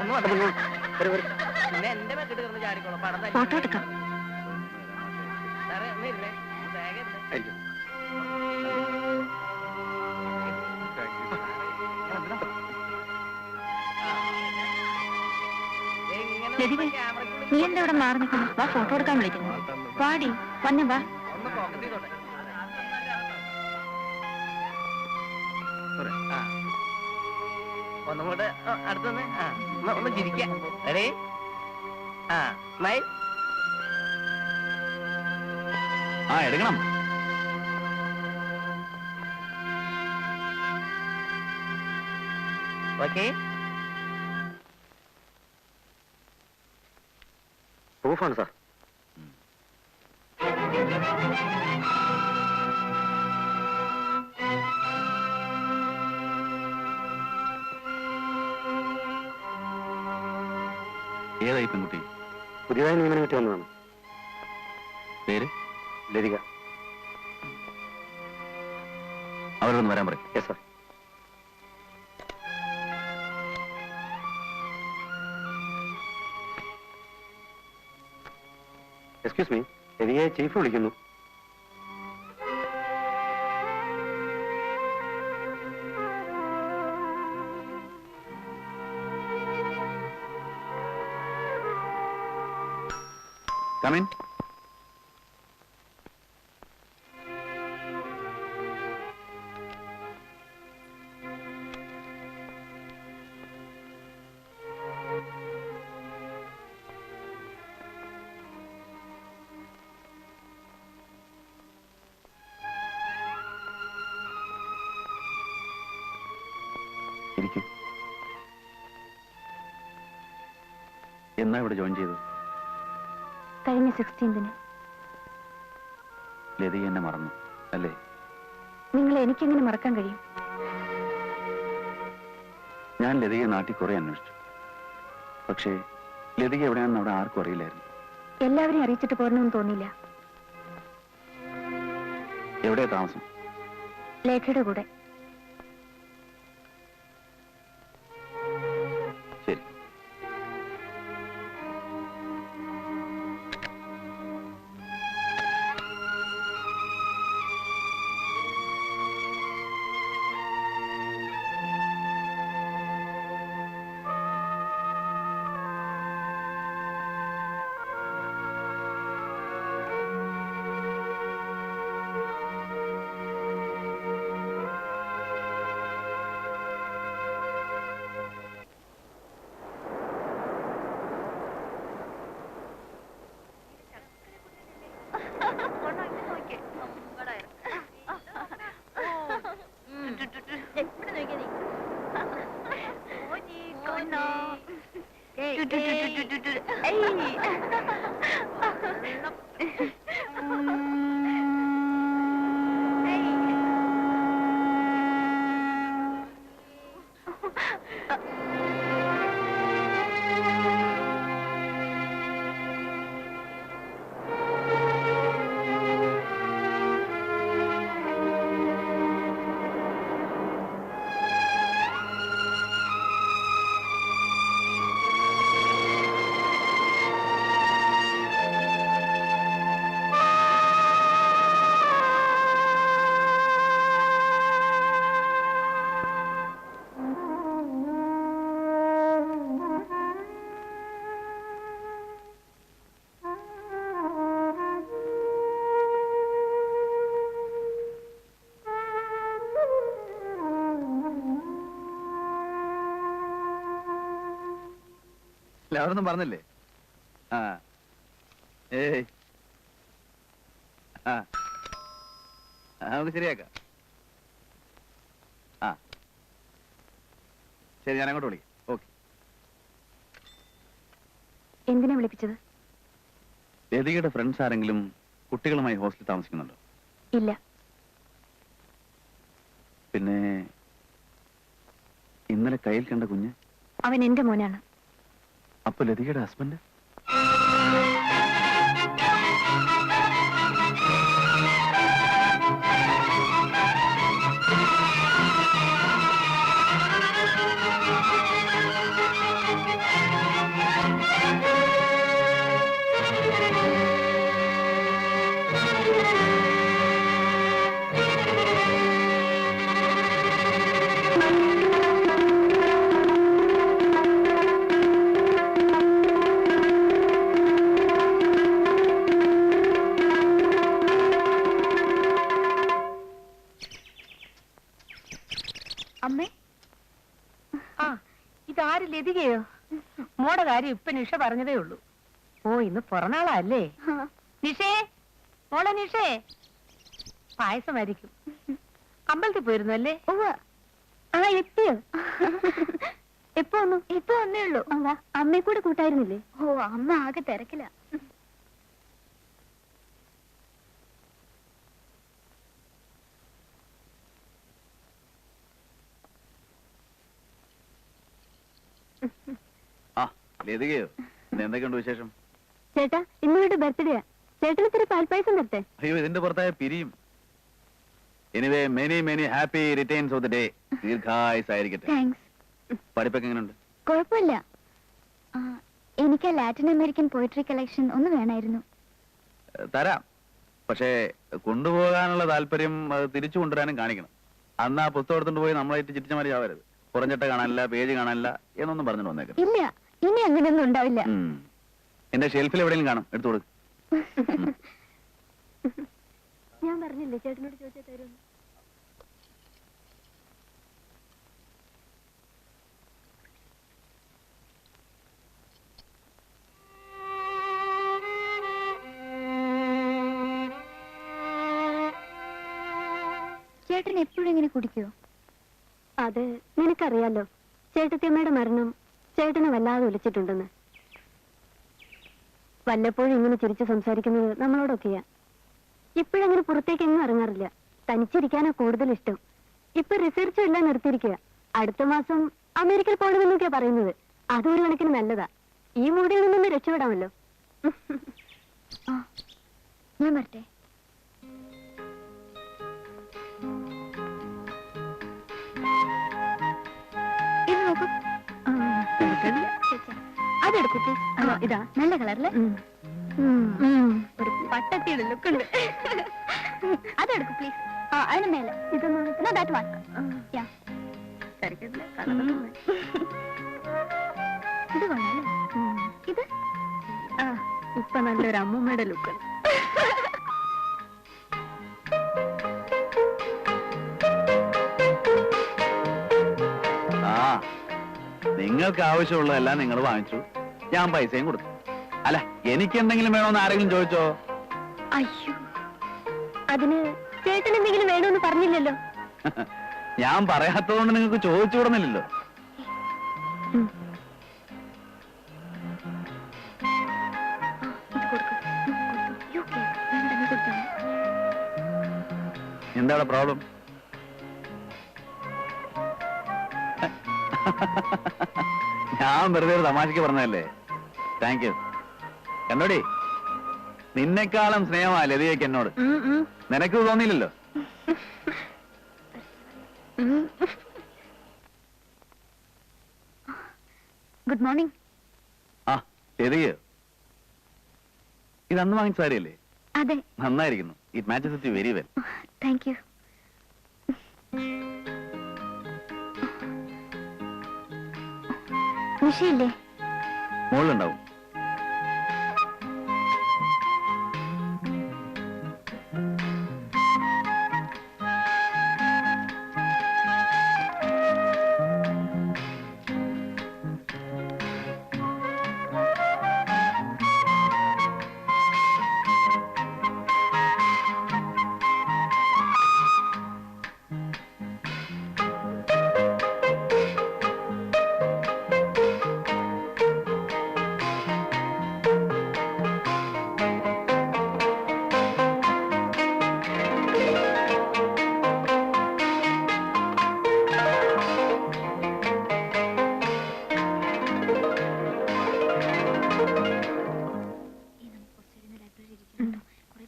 ഒന്നും വന്നില്ല. പിന്നെ എന്റെ മെക്കിട്ട് കിടന്ന് ചാടിക്കോളാം. പടം തന്നെ. ഫോട്ടോ എടുക്കാം. സാറേ ഒന്ന് ഇരുന്നേ. ബാഗ് എടുത്തേ. ലതികേ, നീ എന്താ ഇവിടെ മാറി നിൽക്കുന്നു? വാ, ഫോട്ടോ എടുക്കാൻ വിളിക്കുന്നു. വാടി, വന്നെ വാ. ഒന്ന് പോക്കറ്റിൽ തൊട്ടെ. ഒന്നും കൂടെ അടുത്തൊന്ന് ഒന്ന് ചിരിക്കാം. റെഡി? സ്മൈൽ. എടുക്കണം. ഓക്കെ. പ്രൂഫാണ് സാർ. ഏതായി പെൺകുട്ടി? പുതിയതായി നിയമനം കിട്ടി വന്നതാണ്. പേര്? ലതിക. അവരോടൊന്ന് വരാൻ പറയും. Yes sir. എക്സ്ക്യൂസ് മീ, ലതികയെ ചീഫ് വിളിക്കുന്നു. Come in. ഇരിക്കൂ. എന്നാ ഇവിടെ ജോയിൻ ചെയ്തത്? കഴിഞ്ഞ 16-ന്. ലതിക എന്നെ മറന്നു അല്ലേ? നിങ്ങൾ എനിക്കെങ്ങനെ മറക്കാൻ കഴിയും? ഞാൻ ലതിക നാട്ടിൽ കുറെ അന്വേഷിച്ചു. പക്ഷേ ലതിക എവിടെയാണെന്ന് അവിടെ ആർക്കും അറിയില്ലായിരുന്നു. എല്ലാവരെയും അറിയിച്ചിട്ട് പോരണമെന്ന് തോന്നിയില്ല. എവിടെയാ താമസം? ലേഖയുടെ കൂടെ. ശരി. അവരൊന്നും പറഞ്ഞില്ലേ? ആ ഏയ് ആ നമുക്ക് ശരിയാക്കാം. ആ ശരി, ഞാൻ അങ്ങോട്ട് വിളിക്കാം. ഓക്കെ. എന്തിനാ വിളിപ്പിച്ചത്? ലതികയുടെ ഫ്രണ്ട്സ് ആരെങ്കിലും കുട്ടികളുമായി ഹോസ്റ്റലിൽ താമസിക്കുന്നുണ്ടോ? ഇല്ല. പിന്നെ ഇന്നലെ കയ്യിൽ കണ്ട കുഞ്ഞ്? അവൻ എന്റെ മോനാണ്. അപ്പൊ ലതികയുടെ ഹസ്ബൻഡ്? അമ്മേ, ആ ഇതാര് ലതികയോ? മോടെ കാര്യം ഇപ്പൊ നിഷ പറഞ്ഞതേ ഉള്ളൂ. ഓ ഇന്ന് പിറന്നാളല്ലേ? നിഷേ, മോളെ നിഷേ, പായസമായിരിക്കും. അമ്പലത്തിൽ പോയിരുന്നു അല്ലേ? ആ എത്തിയോ? എപ്പോ വന്നു? ഇപ്പൊ വന്നേ ഉള്ളൂ. അമ്മയെ കൂടെ കൂട്ടായിരുന്നില്ലേ? ഓ, അമ്മ ആകെ തിരക്കില്ല. ആ ലതികയോ? എന്തൊക്കെയുണ്ട് വിശേഷം? ചേട്ടാ, ഇന്നിവിടെ ബർത്ത്ഡേയാ. ചേട്ടന് ഇത്തിരി പാൽപ്പായസം തരട്ടെ? അയ്യോ, ഇതിന്റെ പുറത്തായ പിരിയും. Anyway many many happy returns of the day. ദീർഘായുസ്സായിരിക്കട്ടെ. താങ്ക്സ്. പഠിപ്പൊക്കെ എങ്ങനെയുണ്ട്? കുഴപ്പമില്ല. എനിക്ക് ലാറ്റിൻ അമേരിക്കൻ പോയിട്രി കളക്ഷൻ ഒന്ന് വേണമായിരുന്നു. തരാം. പക്ഷേ കൊണ്ടുപോകാനുള്ള താല്പര്യം അത് തിരിച്ചു കൊണ്ടുവരാനും കാണിക്കണം. അന്ന് ആ പുസ്തകം എടുത്തുകൊണ്ട് പോയി നമ്മളായിട്ട് ചിറ്റിച്ചമാരി ആവരുത്. കുറഞ്ഞിട്ട കാണാനില്ല, പേജ് കാണാനില്ല എന്നൊന്നും പറഞ്ഞു വന്നേക്കാം. ഇല്ല, ഇനി അങ്ങനെയൊന്നും ഉണ്ടാവില്ല. എന്റെ ഷെൽഫിൽ എവിടെയെങ്കിലും കാണും, എടുത്തു കൊടുക്കും. ഞാൻ പറഞ്ഞില്ലേ ചേട്ടനോട് ചോദിച്ചാൽ തരുമെന്ന്. ചേട്ടൻ എപ്പോഴും ഇങ്ങനെ കുടിക്കുവോ? അത് നിനക്കറിയാലോ, ചേട്ടത്തിയമ്മയുടെ മരണം ചേട്ടനെ വല്ലാതെ വിളിച്ചിട്ടുണ്ടെന്ന്. വല്ലപ്പോഴും ഇങ്ങനെ ചിരിച്ച് സംസാരിക്കുന്നത് നമ്മളോടൊക്കെയാ. ഇപ്പോഴങ്ങനെ പുറത്തേക്ക് എങ്ങും ഇറങ്ങാറില്ല. തനിച്ചിരിക്കാനാ കൂടുതൽ ഇഷ്ടം. ഇപ്പൊ റിസർച്ചും എല്ലാം നിർത്തിയിരിക്കുക. അടുത്ത മാസം അമേരിക്കയിൽ പോകണമെന്നൊക്കെയാ പറയുന്നത്. അതൊരു കണക്കിന് നല്ലതാ. ഈ മൂടിൽ നിന്നൊന്ന് രക്ഷപ്പെടാമല്ലോ. ഞാൻ വരട്ടെ. ഇത് നോക്കൂ. അതെടുക്കൂ പ്ലീസ്. ഇതാ നല്ല കളറല്ലേ? ഒരു പട്ടത്തിയുടെ ലുക്ക് ഉണ്ട്. അതെടുക്കൂ പ്ലീസ്. അതിന് മേലെ ഇതൊന്നും ദാറ്റ് വൺ. ഇത് കൊള്ളാല്ലേ? ഇത് ഇപ്പൊ നല്ലൊരു അമ്മൂമ്മയുടെ ലുക്ക് ഉണ്ട്. നിങ്ങൾക്ക് ആവശ്യമുള്ളതെല്ലാം നിങ്ങൾ വാങ്ങിച്ചു, ഞാൻ പൈസയും കൊടുത്തു. അല്ല, എനിക്ക് എന്തെങ്കിലും വേണോന്ന് ആരെങ്കിലും ചോദിച്ചോ? അയ്യോ, അതിന് ചേട്ടൻ എന്തെങ്കിലും വേണമെന്ന് പറഞ്ഞില്ലല്ലോ. ഞാൻ പറയാത്തതുകൊണ്ട് നിങ്ങൾക്ക് ചോദിച്ചു വിടുന്നില്ലല്ലോ. എന്താണ് പ്രോബ്ലം? ഞാൻ വെറുതെ ഒരു തമാശക്ക് പറഞ്ഞതല്ലേ. Thank you. എന്നോടി, നിന്നെക്കാളും സ്നേഹമാ ലതികയ്ക്ക് എന്നോട്. നിനക്ക് തോന്നിയില്ലല്ലോ. Good morning. ആ ലതികയോ? ഇത് അന്ന് വാങ്ങിച്ച സാരിയല്ലേ? അതെ. നന്നായിരിക്കുന്നു. It matches with you very well. Thank you. നിഷയില്ലേ? മുകളിലുണ്ടാവും.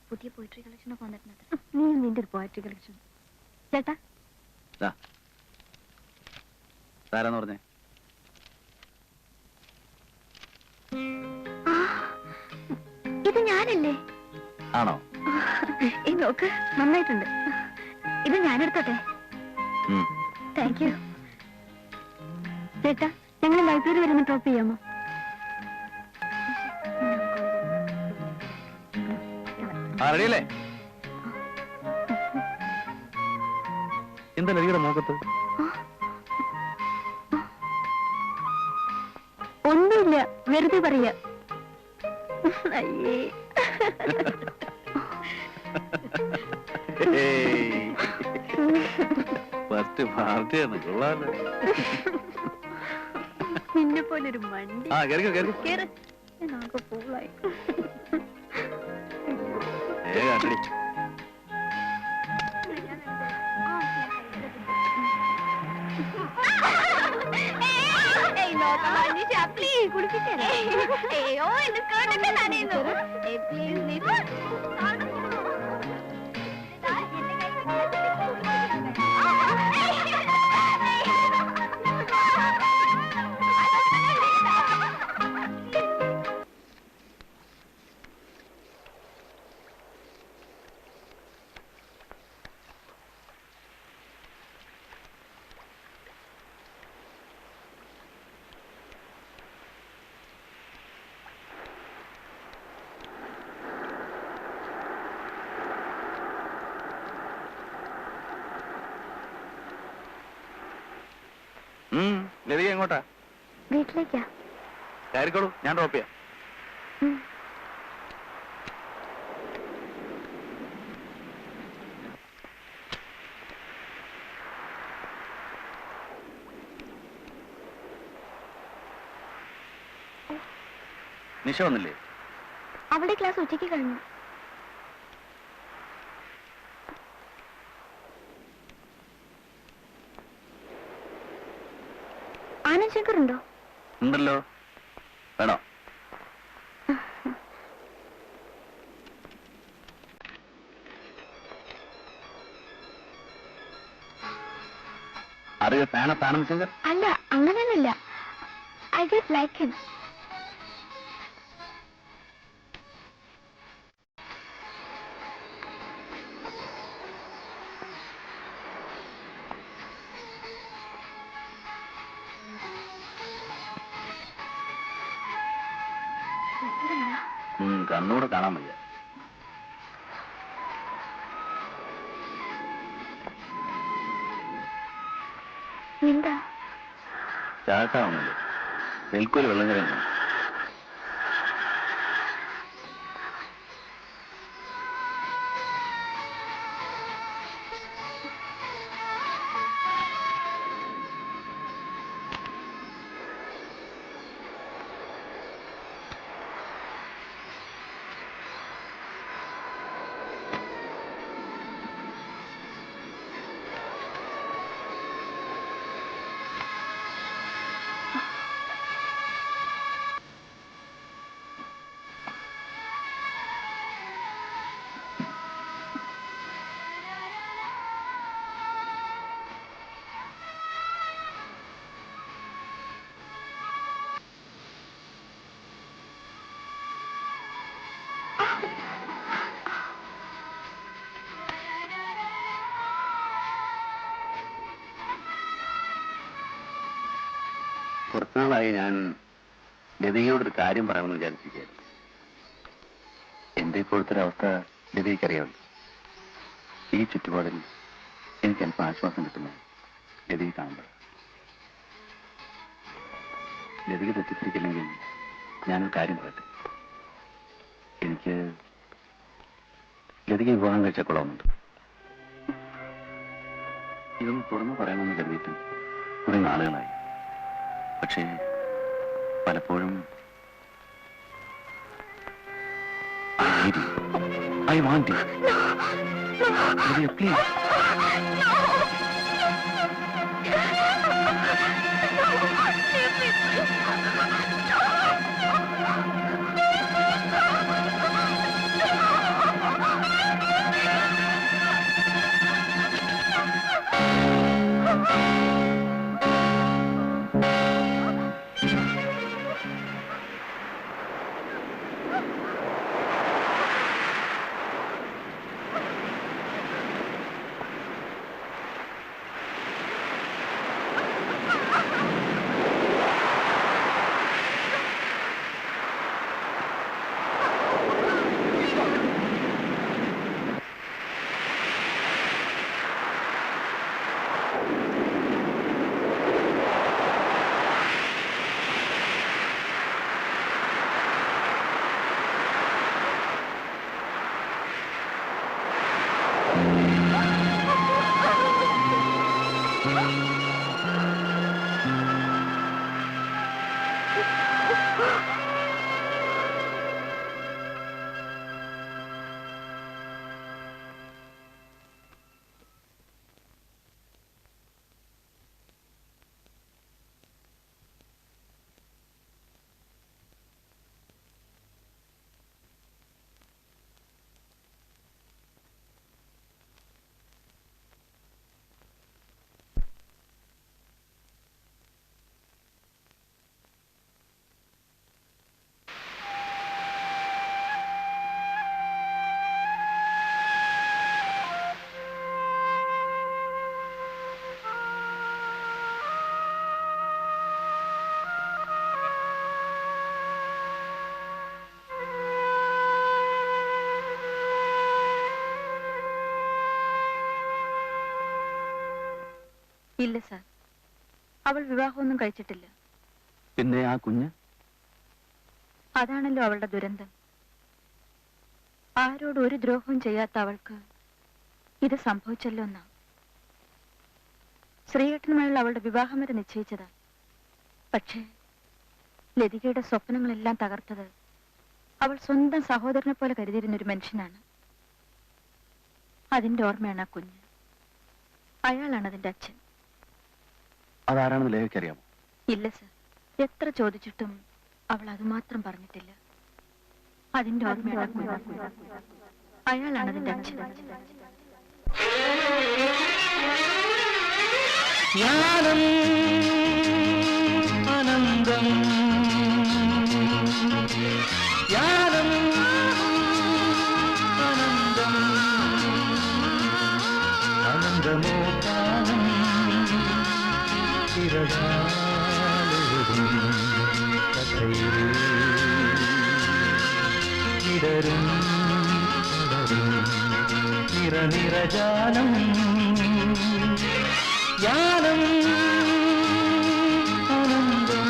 പുതിയ പോയിട്രി കളക്ഷൻ ഒക്കെ വന്നിട്ടുണ്ട്. നീ നിന്റെ ഒരു പോയിട്രി കളക്ഷൻ. ചേട്ടാ ആരാന്ന് പറഞ്ഞേ? ഇത് ഞാനല്ലേ? ആണോ? ഈ നോക്ക്, നന്നായിട്ടുണ്ട്. ഇത് ഞാനെടുത്തോട്ടെ? Thank you. ചേട്ടാ, ഞങ്ങൾ ലൈബ്രറി വരുന്ന ഡ്രോപ്പ് ചെയ്യാമോ? റെഡിയല്ലേ? എന്താ ലതികയുടെ മുഖത്ത്? ഒന്നുമില്ല, വെറുതെ പറയാ. അയ്യേ. ഫസ്റ്റ് പാർട്ടിയാണ്. കൊള്ളാലോ. നിന്നെ പോലൊരു വണ്ടി. ആ കേറി കേറി. ഞാനൊക്കെ പോളായി. ഏകാട്ടടി. അയ്യോ, ഇത് കേട്ടൊക്കെ നനയുന്നു. പ്ലീസ് ലതിക എങ്ങോട്ടാ? വീട്ടിലേക്കാ. കയറിക്കോളൂ, ഞാൻ ഡ്രോപ്പ് ചെയ്യാം. ഉം. നിഷ വന്നില്ലേ? അവിടെ ക്ലാസ് ഉച്ചയ്ക്ക് കഴിഞ്ഞു. ആനന്ദ് ശങ്കർ ഉണ്ടോ? ഉണ്ടല്ലോ. വേണോ? അറിയോ ഫാൻ ഓഫ് ആനന്ദ് ശങ്കർ? അല്ല, അങ്ങനെയൊന്നുമില്ല. I just like him. കണ്ണൂടെ കാണാൻ വയ്യ. എന്താ? ചാട്ടാവുന്നില്ലേ? നെൽക്കൂല് വെള്ളം കയറുന്നു. കുറച്ചുനാളായി ഞാൻ ലതികയോടൊരു കാര്യം പറയണമെന്ന് വിചാരിച്ചിരിക്കുകയായിരുന്നു. എന്റെ ഇപ്പോഴത്തെ ഒരു അവസ്ഥ ലതികയ്ക്കറിയാമല്ലോ. ഈ ചുറ്റുപാടിൽ എനിക്ക് അല്പം ആശ്വാസം കിട്ടുന്നു ലതിക കാണുമ്പോൾ. ലതിക തെറ്റിദ്ധരിക്കില്ലെങ്കിൽ ഞാനൊരു കാര്യം പറയട്ടെ. എനിക്ക് ലതിക വിവാഹം കഴിച്ച കൊള്ളാവുന്നുണ്ട്. ഇതൊന്ന് തുറന്നു പറയണമെന്ന് കരുതിയിട്ട് കുറെ നാളുകളായി. പക്ഷേ പലപ്പോഴും I want you. Lydia, please. ഇല്ല സാർ, അവൾ വിവാഹമൊന്നും കഴിച്ചിട്ടില്ല. പിന്നെ ആ കുഞ്ഞ്? അതാണല്ലോ അവളുടെ ദുരന്തം. ആരോട് ഒരു ദ്രോഹവും ചെയ്യാത്ത അവൾക്ക് ഇത് സംഭവിച്ചല്ലോ എന്നാ. ശ്രീകേട്ടനുമായുള്ള അവളുടെ വിവാഹം വരെ നിശ്ചയിച്ചതാ. പക്ഷേ ലതികയുടെ സ്വപ്നങ്ങളെല്ലാം തകർത്തത് അവൾ സ്വന്തം സഹോദരനെ പോലെ കരുതിയിരുന്ന ഒരു മനുഷ്യനാണ്. അതിന്റെ ഓർമ്മയാണ് ആ കുഞ്ഞ്. അയാളാണ് അതിന്റെ അച്ഛൻ. അതാരാണെന്ന് ലേഖയ്ക്കറിയാമോ? ഇല്ല സർ, എത്ര ചോദിച്ചിട്ടും അവൾ അതുമാത്രം പറഞ്ഞിട്ടില്ല. അതിന്റെ ഓർമ്മയാണ് ആ കുഞ്ഞ്. അയാളാണ് അതിന്റെ അച്ഛൻ. ജ്ഞാനം അനന്തം, ജ്ഞാനം അനന്തം, അനന്തമോ കാലം ചിരകാലെഴുതും കഥയിൽ ഇടരും നിറനിറജാലം ജ്ഞാനം ആനന്ദം.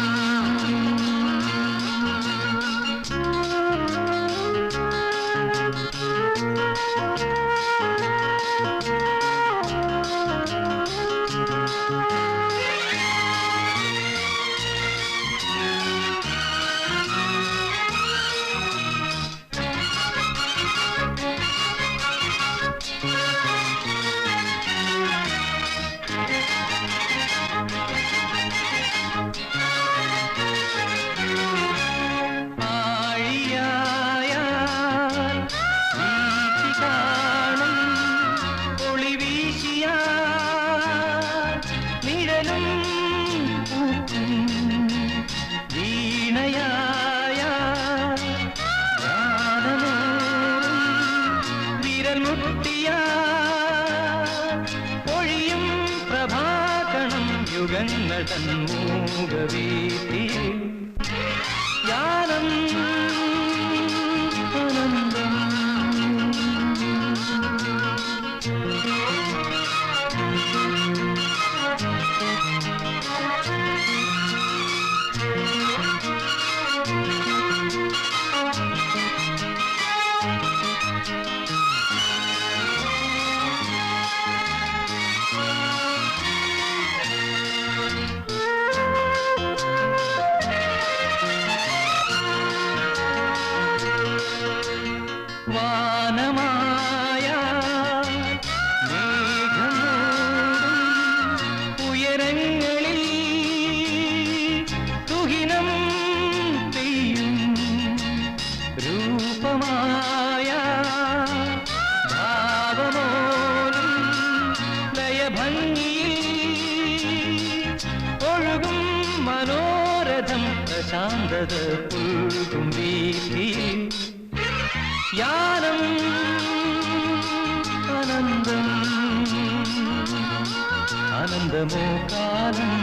ആനന്ദമോ കാലം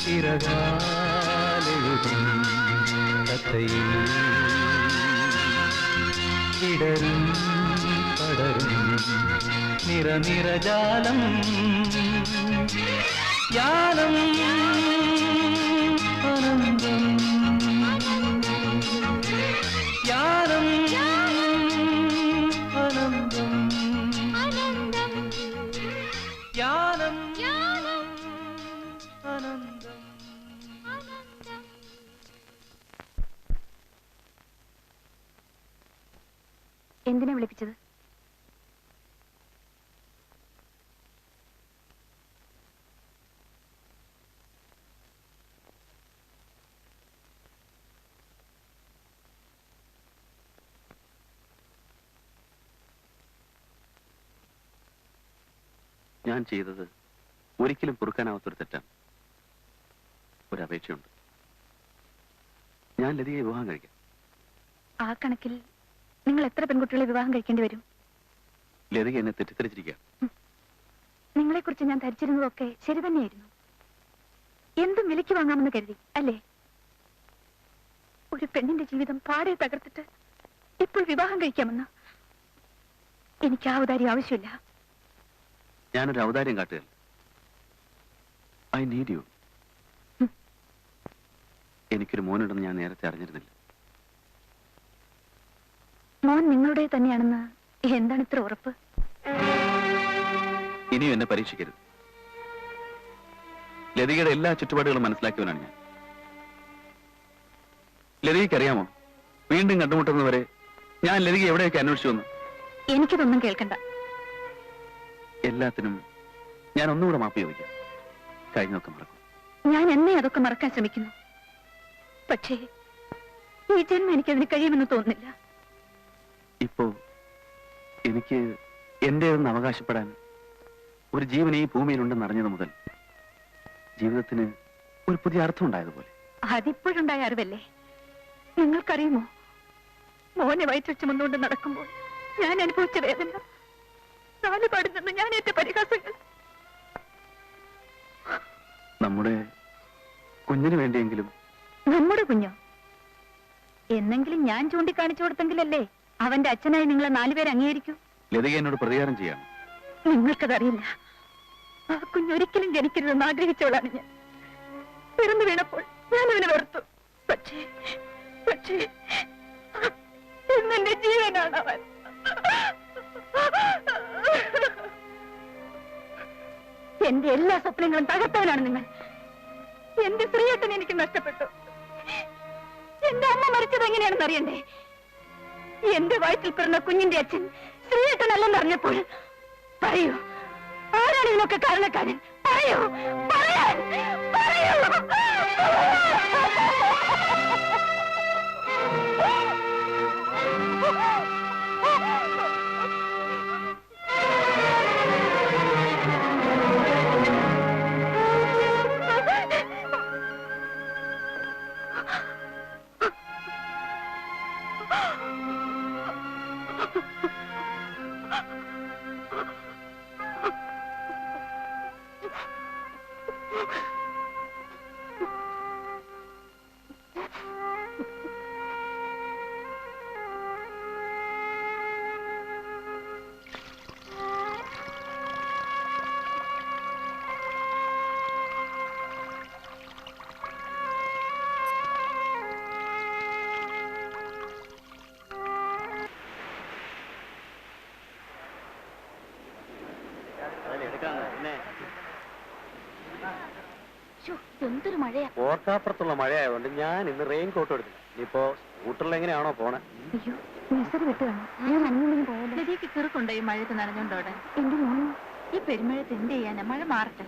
ചിരകാലെഴുതും കഥയിൽ ഇടരും പടരും നിറനിറജാലം ജ്ഞാനം ആനന്ദം ജ്ഞാനം ആനന്ദം ജ്ഞാനം ആനന്ദം. എന്തിനാ വിളിപ്പിച്ചത്? ഞാൻ ചെയ്തത് ഒരിക്കലും പൊറുക്കാനാവാത്തൊരു തെറ്റാണ്. ഒരപേക്ഷയുണ്ട്. ഞാൻ ലതികയെ വിവാഹം കഴിക്കാം. ആ കണക്കിൽ നിങ്ങൾ എത്ര പെൺകുട്ടികളെ വിവാഹം കഴിക്കേണ്ടി വരും? ലതിക എന്നെ തെറ്റിദ്ധരിച്ചിരിക്കുക. നിങ്ങളെക്കുറിച്ച് ഞാൻ ധരിച്ചിരുന്നതൊക്കെ ശരി തന്നെയായിരുന്നു. എന്തും വിലയ്ക്ക് വാങ്ങാമെന്ന് കരുതി അല്ലേ? ഒരു പെണ്ണിന്റെ ജീവിതം പാടെ തകർത്തിട്ട് ഇപ്പോൾ വിവാഹം കഴിക്കാമെന്ന്. എനിക്ക് ആ ഔദാര്യം ആവശ്യമില്ല. ഞാനൊരു ഔദാര്യം കാട്ടുകയല്ല. I need you. എനിക്കൊരു മോനുണ്ടെന്ന് ഞാൻ നേരത്തെ അറിഞ്ഞിരുന്നില്ല. മോൻ നിങ്ങളുടെ തന്നെയാണെന്ന് എന്താണ് ഇത്ര ഉറപ്പ്? ഇനിയും എന്നെ പരീക്ഷിക്കരുത്. ലതികയുടെ എല്ലാ ചുറ്റുപാടുകളും മനസ്സിലാക്കിയവനാണ് ഞാൻ. ലതികയ്ക്കറിയാമോ, വീണ്ടും കണ്ടുമുട്ടുന്നവരെ ഞാൻ ലതിക എവിടെയൊക്കെ അന്വേഷിച്ചു വന്നു. എനിക്കിതൊന്നും കേൾക്കണ്ട. എല്ലാത്തിനും ഞാൻ ഒന്നുകൂടെ മാപ്പ് ചോദിക്കാം. കഴിഞ്ഞൊക്കെ മറക്കും. ഞാൻ എന്നെ അതൊക്കെ മറക്കാൻ ശ്രമിക്കുന്നു. പക്ഷേ ഈ ജന്മം എനിക്കതിന് കഴിയുമെന്ന് തോന്നുന്നില്ല. ഇപ്പോ എനിക്ക് എന്റേതെന്ന് അവകാശപ്പെടാൻ ഒരു ജീവൻ ഈ ഭൂമിയിലുണ്ടെന്ന് അറിഞ്ഞത് മുതൽ ജീവിതത്തിന് ഒരു പുതിയ അർത്ഥം ഉണ്ടായതുപോലെ. അതിപ്പോഴുണ്ടായ അറിവല്ലേ? നിങ്ങൾക്കറിയുമോ, മോനെ വയറ്റിൽ ചുമന്നുകൊണ്ട് നടക്കുമ്പോൾ ഞാൻ അനുഭവിച്ച വേദന, നാലുപാടിൽ നിന്ന് ഞാൻ ഏറ്റ പരിഹാസങ്ങൾ. നമ്മുടെ കുഞ്ഞിന് വേണ്ടിയെങ്കിലും. നമ്മുടെ കുഞ്ഞോ? എന്നെങ്കിലും ഞാൻ ചൂണ്ടിക്കാണിച്ചു കൊടുത്തെങ്കിലല്ലേ അവന്റെ അച്ഛനായി നിങ്ങളെ 4 പേര് അംഗീകരിക്കൂ. ലതിക എന്നോട് പ്രതികാരം ചെയ്യാണ്. നിങ്ങൾക്കതറിയില്ല. ആ കുഞ്ഞൊരിക്കലും ജനിക്കരുതെന്ന് ആഗ്രഹിച്ചവളാണ് ഞാൻ. പിറന്നു വീണപ്പോൾ ഞാൻ അവനെ വെറുത്തു. പക്ഷേ ഇന്നെന്റെ ജീവനാണ് അവൻ. എന്റെ എല്ലാ സ്വപ്നങ്ങളും തകർത്തവനാണ് നിങ്ങൾ. എന്റെ ശ്രീയേട്ടൻ എനിക്ക് നഷ്ടപ്പെട്ടു. എന്റെ അമ്മ മരിച്ചത് എങ്ങനെയാണെന്ന് അറിയണ്ടേ? എന്റെ വയറ്റിൽ പിറന്ന കുഞ്ഞിന്റെ അച്ഛൻ ശ്രീയേട്ടനല്ലെന്ന് അറിഞ്ഞപ്പോൾ പറയൂ, ആരാണ് ഇതിനൊക്കെ കാരണക്കാരൻ? പറയൂ, പറയാൻ പറയൂ. എന്തൊരു മഴയാ! ഓർക്കാപ്പുറത്തുള്ള മഴയായതുകൊണ്ട് ഞാൻ ഇന്ന് റെയിൻ കോട്ട് എടുത്തില്ല. ഇനിയിപ്പോ സ്കൂട്ടറിൽ എങ്ങനെയാണോ പോണേ? അയ്യോ, മെസ്സറി വിട്ട് കാണും. ഞാൻ നനഞ്ഞൊന്നും പോകില്ല. ലതിക്ക് കിറുക്കുണ്ടോ ഈ മഴയത്ത് നനഞ്ഞോണ്ടോടെ? എന്റെ മോനും ഈ പെരുമഴത്ത് എന്ത് ചെയ്യാനാ? മഴ മാറട്ടെ.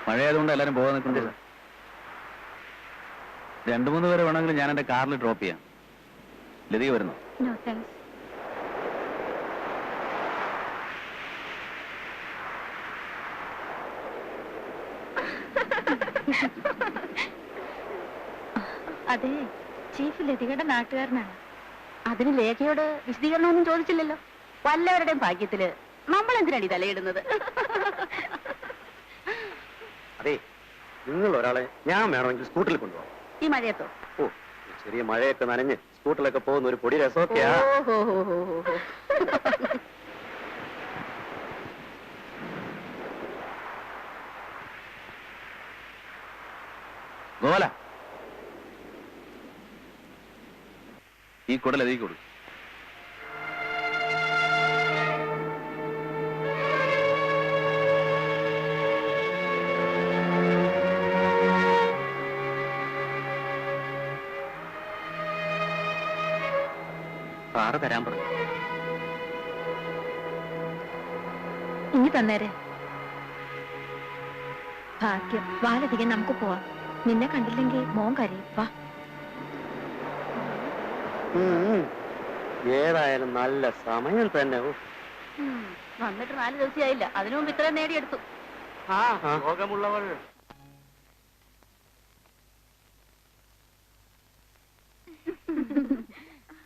മഴയായതുകൊണ്ട് എല്ലാരും പോകാൻ നിൽക്കുന്നുണ്ട്. 2-3 പേരെ വേണമെങ്കിൽ ഞാൻ എന്റെ കാറിൽ ഡ്രോപ്പ് ചെയ്യാം. ലതിക വരുന്നു? No thanks. അതെ, ചീഫ് ലതികയുടെ നാട്ടുകാരനാണ്. അതിന് ലേഖയോട് വിശദീകരണമൊന്നും ചോദിച്ചില്ലല്ലോ. വല്ലവരുടെയും ഭാഗ്യത്തില് നമ്മൾ എന്തിനാണ് തലയിടുന്നത്? അതെ, നിങ്ങൾ ഒരാളെ ഞാൻ വേണമെങ്കിൽ സ്കൂട്ടറിൽ കൊണ്ടുപോകാം. ഈ മഴയത്തോ? ഓ, ചെറിയ മഴയൊക്കെ നനഞ്ഞ് സ്കൂട്ടറിലൊക്കെ പോകുന്ന ഒരു പൊടി രസമൊക്കെയാ. ഗോല, ഈ കുടൽ എഴുതി കൊടുക്കും. സാറ് തരാൻ പറഞ്ഞു. ഇനി തന്നേരെ. ഭാഗ്യം, വാലധികം നമുക്ക് പോവാം. നിന്നെ കണ്ടില്ലെങ്കിൽ മോൻ കരയും. വാ. ഏതായാലും നല്ല സമയം തന്നെ. വന്നിട്ട് 4 ദിവസമായില്ല, അതിനു മുമ്പ് ഇത്രയും നേടിയെടുത്തു. രോഗമുള്ളവൾ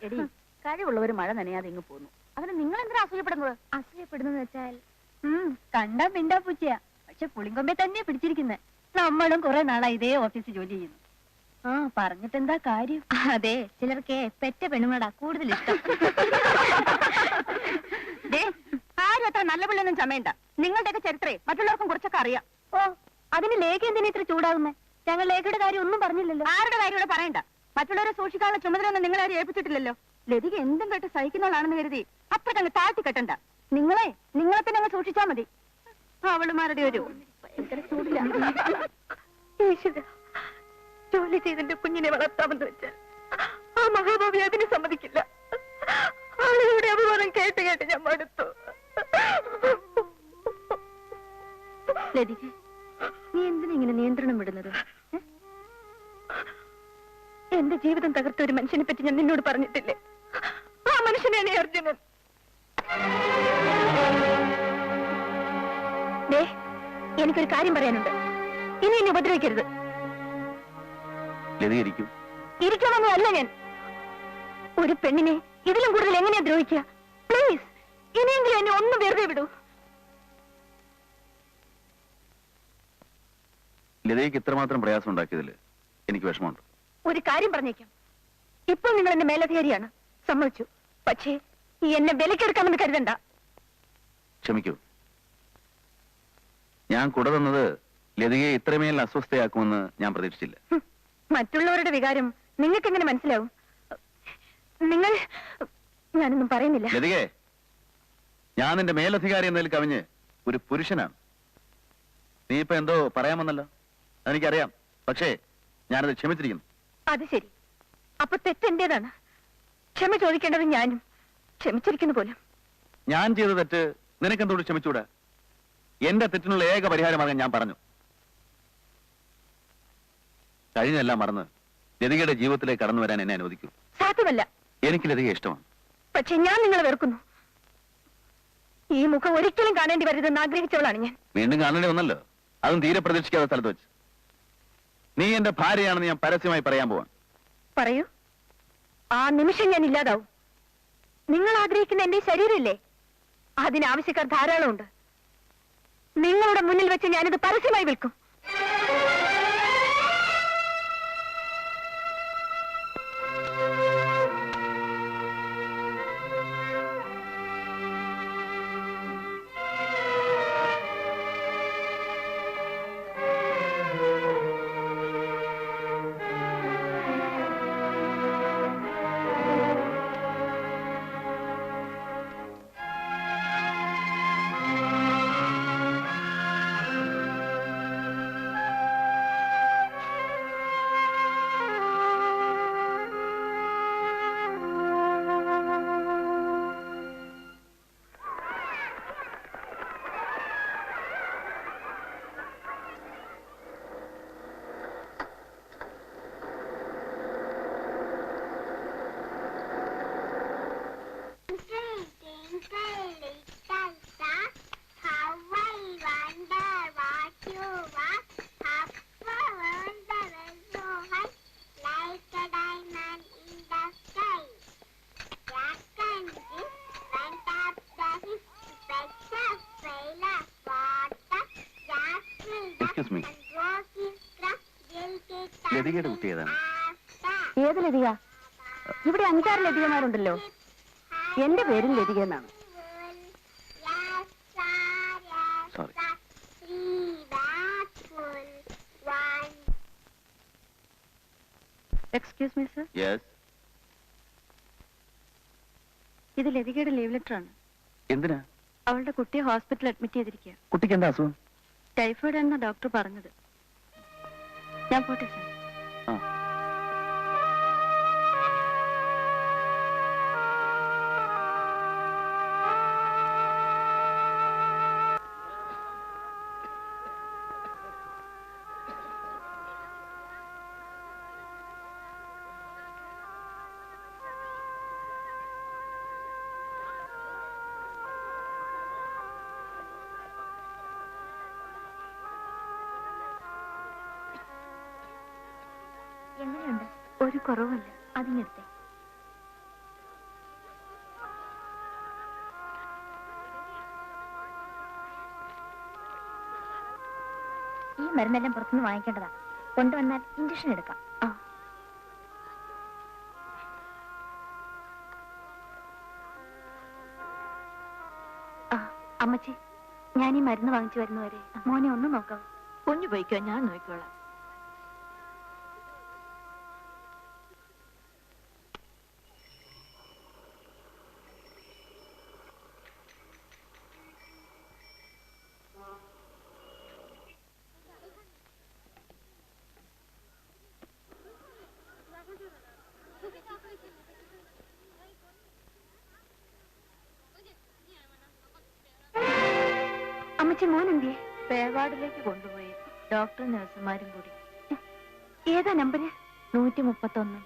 എടി, കഴിവുള്ളവർ മഴ നനയാതെ ഇങ്ങ് പോന്നു. അതിന് നിങ്ങൾ എന്തിനാ അസൂയപ്പെടുന്നത്? അസൂയപ്പെടുന്നത് വെച്ചാൽ കണ്ടാ മിണ്ടാ പൂച്ചയാ, പക്ഷെ പുളിങ്കൊമ്പെ തന്നെ പിടിച്ചിരിക്കുന്നത്. നമ്മളും കുറെ നാളായി ഇതേ ഓഫീസിൽ ജോലി ചെയ്യുന്നു. ആ പറഞ്ഞിട്ടെന്താ കാര്യം? അതെ, ചിലർക്ക് പെറ്റ പെണ്ണുങ്ങളാ കൂടുതൽ ഇഷ്ടം. ആരും അത്ര നല്ല പിള്ളൊന്നും ചമയണ്ട. നിങ്ങളുടെയൊക്കെ ചരിത്രേ മറ്റുള്ളവർക്കും കുറച്ചൊക്കെ അറിയാം. ഓ, അതിന് ലേഖ എന്തിനാ ഇത്ര ചൂടാകുന്നേ? ഞങ്ങൾ ലേഖയുടെ കാര്യം ഒന്നും പറഞ്ഞില്ലല്ലോ. ആരുടെ കാര്യം ഇവിടെ പറയണ്ട. മറ്റുള്ളവരെ സൂക്ഷിക്കാനുള്ള ചുമതലയൊന്നും നിങ്ങളാരും ഏൽപ്പിച്ചിട്ടില്ലല്ലോ. ലതിക എന്തും കേട്ട് സഹിക്കുന്നവളാണെന്ന് കരുതി അപ്പൊ അങ്ങ് താഴ്ത്തി കെട്ടണ്ട. നിങ്ങളെ തന്നെ അങ്ങ് സൂക്ഷിച്ചാ മതി. അവളുമാരുടെ ഒരു ഭയങ്കര ചൂടില്ല. ജോലി ചെയ്തിന്റെ കുഞ്ഞിനെ വളർത്താമെന്ന് വെച്ചാൽ ആ മഹാഭാവി അതിന് സമ്മതിക്കില്ല. ആളുകളുടെ അപമാനം കേട്ട് കേട്ട് ഞാൻ മടുത്തു. ലതിക, നീ എന്തിനാ ഇങ്ങനെ നിയന്ത്രണം വിടുന്നത്? എന്റെ ജീവിതം തകർത്ത ഒരു മനുഷ്യനെ പറ്റി ഞാൻ നിന്നോട് പറഞ്ഞിട്ടില്ലേ? ആ മനുഷ്യനാണ് അർജുനൻ. എനിക്കൊരു കാര്യം പറയാനുണ്ട്. ഇനി എന്നെ ഉപദ്രവിക്കരുത്. ഇരിക്കണമെന്നും അല്ല ഞാൻ. ഒരു പെണ്ണിനെ ഇതിലും കൂടുതൽ എങ്ങനെയാ ദ്രോഹിക്കുക? പ്ലീസ്, ഇനിയെങ്കിലും എന്നെ ഒന്ന് വെറുതെ വിടൂ. ലതയ്ക്ക് ഇത്രമാത്രം പ്രയാസം ഉണ്ടാക്കിയതിൽ എനിക്ക് വിഷമമുണ്ട്. ഒരു കാര്യം പറഞ്ഞേക്കാം, ഇപ്പോൾ നിങ്ങൾ എന്റെ മേലധികാരിയാണ്, സമ്മതിച്ചു. പക്ഷേ ഈ എന്നെ വിലക്കെടുക്കാമെന്ന് കരുതണ്ട. ക്ഷമിക്കൂ. ഞാൻ കുട തന്നത് ലതികയെ ഇത്രമേൽ അസ്വസ്ഥയാക്കുമെന്ന് ഞാൻ പ്രതീക്ഷിച്ചില്ല. മറ്റുള്ളവരുടെ വികാരം നിങ്ങൾക്ക് എങ്ങനെ മനസ്സിലാവും? നിങ്ങൾ, ഞാനൊന്നും പറയുന്നില്ല. ലതികേ, ഞാൻ നിന്റെ മേലധികാരി എന്നതിൽ കവിഞ്ഞ് ഒരു പുരുഷനാണ്. നീ ഇപ്പൊ എന്തോ പറയാമെന്നല്ലോ, അതെനിക്കറിയാം. പക്ഷേ ഞാനത് ക്ഷമിച്ചിരിക്കുന്നു. അത് ശരി. അപ്പൊ തെറ്റെന്റേതാണ്. ക്ഷമ ചോദിക്കേണ്ടത് ഞാനും. ക്ഷമിച്ചിരിക്കുന്നു പോലും. ഞാൻ ചെയ്ത തെറ്റ് നിനക്കെന്തോട് ക്ഷമിച്ചൂടാ? എന്റെ തെറ്റിനുള്ള ഏക പരിഹാരമാകാൻ ഞാൻ പറഞ്ഞു. കഴിഞ്ഞെല്ലാം മറന്ന് ലതികയുടെ ജീവിതത്തിലേക്ക് കടന്നു വരാൻ എന്നെ അനുവദിക്കൂ. സാധ്യമല്ല. എനിക്ക് ലതികയെ ഇഷ്ടമാണ്. പക്ഷെ ഞാൻ നിങ്ങളെ വെറുക്കുന്നു. ഈ മുഖം ഒരിക്കലും കാണേണ്ടി വരരുതെന്ന് ആഗ്രഹിച്ചവളാണ് ഞാൻ. വീണ്ടും കാണേണ്ടി വന്നല്ലോ, അതും തീരെ പ്രതീക്ഷിക്കാത്ത സ്ഥലത്ത് വെച്ച്. നീ എന്റെ ഭാര്യയാണെന്ന് ഞാൻ പരസ്യമായി പറയാൻ പോവാൻ. പറയൂ. ആ നിമിഷം ഞാൻ ഇല്ലാതാവും. നിങ്ങൾ ആഗ്രഹിക്കുന്ന എന്റെ ശരീരമില്ലേ, അതിനാവശ്യക്കാർ ധാരാളമുണ്ട്. നിങ്ങളുടെ മുന്നിൽ വെച്ച് ഞാനിത് പരസ്യമായി വിൽക്കും. ലതികയുടെ കുട്ടി ഏതാണ്? ഏത് ലതിക? ഇവിടെ 5-6 ലതികമാരുണ്ടല്ലോ. എന്റെ പേരും ലതിക എന്നാണ്. Sorry. Excuse me sir, yes. ഇത് ലതികയുടെ ലീവ് ലെറ്റർ ആണ്. എന്തിനാ? അവളുടെ കുട്ടിയെ ഹോസ്പിറ്റലിൽ അഡ്മിറ്റ് ചെയ്തിരിക്കുക. കുട്ടിക്ക് എന്താ അസുഖം? ടൈഫോയിഡ് എന്ന ഡോക്ടർ പറഞ്ഞത്. ഞാൻ പോട്ടെ സർ. ആ. എങ്ങനെയുണ്ട്? ഒരു കുറവുമില്ല. അതിനെടുത്തേ. ഈ മരുന്നെല്ലാം പുറത്തുനിന്ന് വാങ്ങിക്കേണ്ടതാ. കൊണ്ടുവന്നാൽ ഇഞ്ചക്ഷൻ എടുക്കാം. അമ്മച്ചി, ഞാൻ ഈ മരുന്ന് വാങ്ങിച്ചു വരുന്നവരെ മോനെ ഒന്ന് നോക്കാം. കുഞ്ഞു പോയിക്കോ, ഞാൻ നോക്കിക്കോളാം. അമ്മച്ചി, മോൻ എന്തിയെ? പേവാർഡിലേക്ക് കൊണ്ടുപോയി ഡോക്ടറും നഴ്സുമാരും കൂടി. ഏതാ നമ്പര്? 131.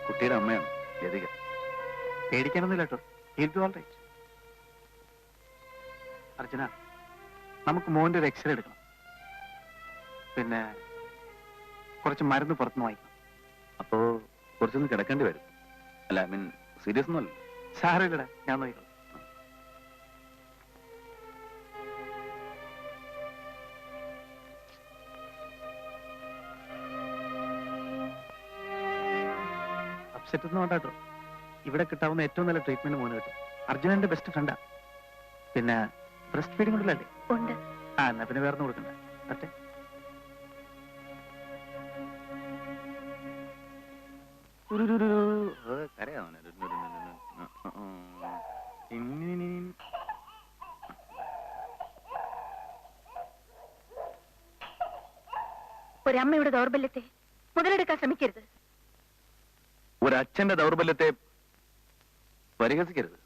കുട്ടിയുടെ അമ്മയാണ് ലതിക. പേടിക്കാനൊന്നുമില്ല കേട്ടോ. He'll be all right. Arjuna, നമുക്ക് മോന്റെ ഒരു എക്സ്റേ എടുക്കണം. പിന്നെ കുറച്ച് മരുന്ന് പുറത്തുനിന്ന് വാങ്ങിക്കണം. അപ്പോ കുറച്ചൊന്ന് കിടക്കേണ്ടി വരും. അല്ല, ഐ മീൻ സീരിയസ് ഒന്നുമല്ല. സാരമില്ലടാ, ഞാൻ നോക്കിക്കോളാം. അപ്സെറ്റ് ഒന്നും വേണ്ട കേട്ടോ. ഇവിടെ കിട്ടാവുന്ന ഏറ്റവും നല്ല ട്രീറ്റ്മെന്റ് മോന് കിട്ടും. അർജുന എന്റെ ബെസ്റ്റ് ഫ്രണ്ടാ. പിന്നെ ബ്രസ്റ്റ് ഫീഡിംഗ് ഉണ്ടല്ലേ? ഉണ്ട്. എന്നാ പിന്നെ വേറെ കൊടുക്കണ്ട. പറ്റേ ഒരമ്മയുടെ ദൗർബല്യത്തെ മുതലെടുക്കാൻ ശ്രമിക്കരുത്. ഒരച്ഛന്റെ ദൗർബല്യത്തെ പരിഹസിക്കരുത്.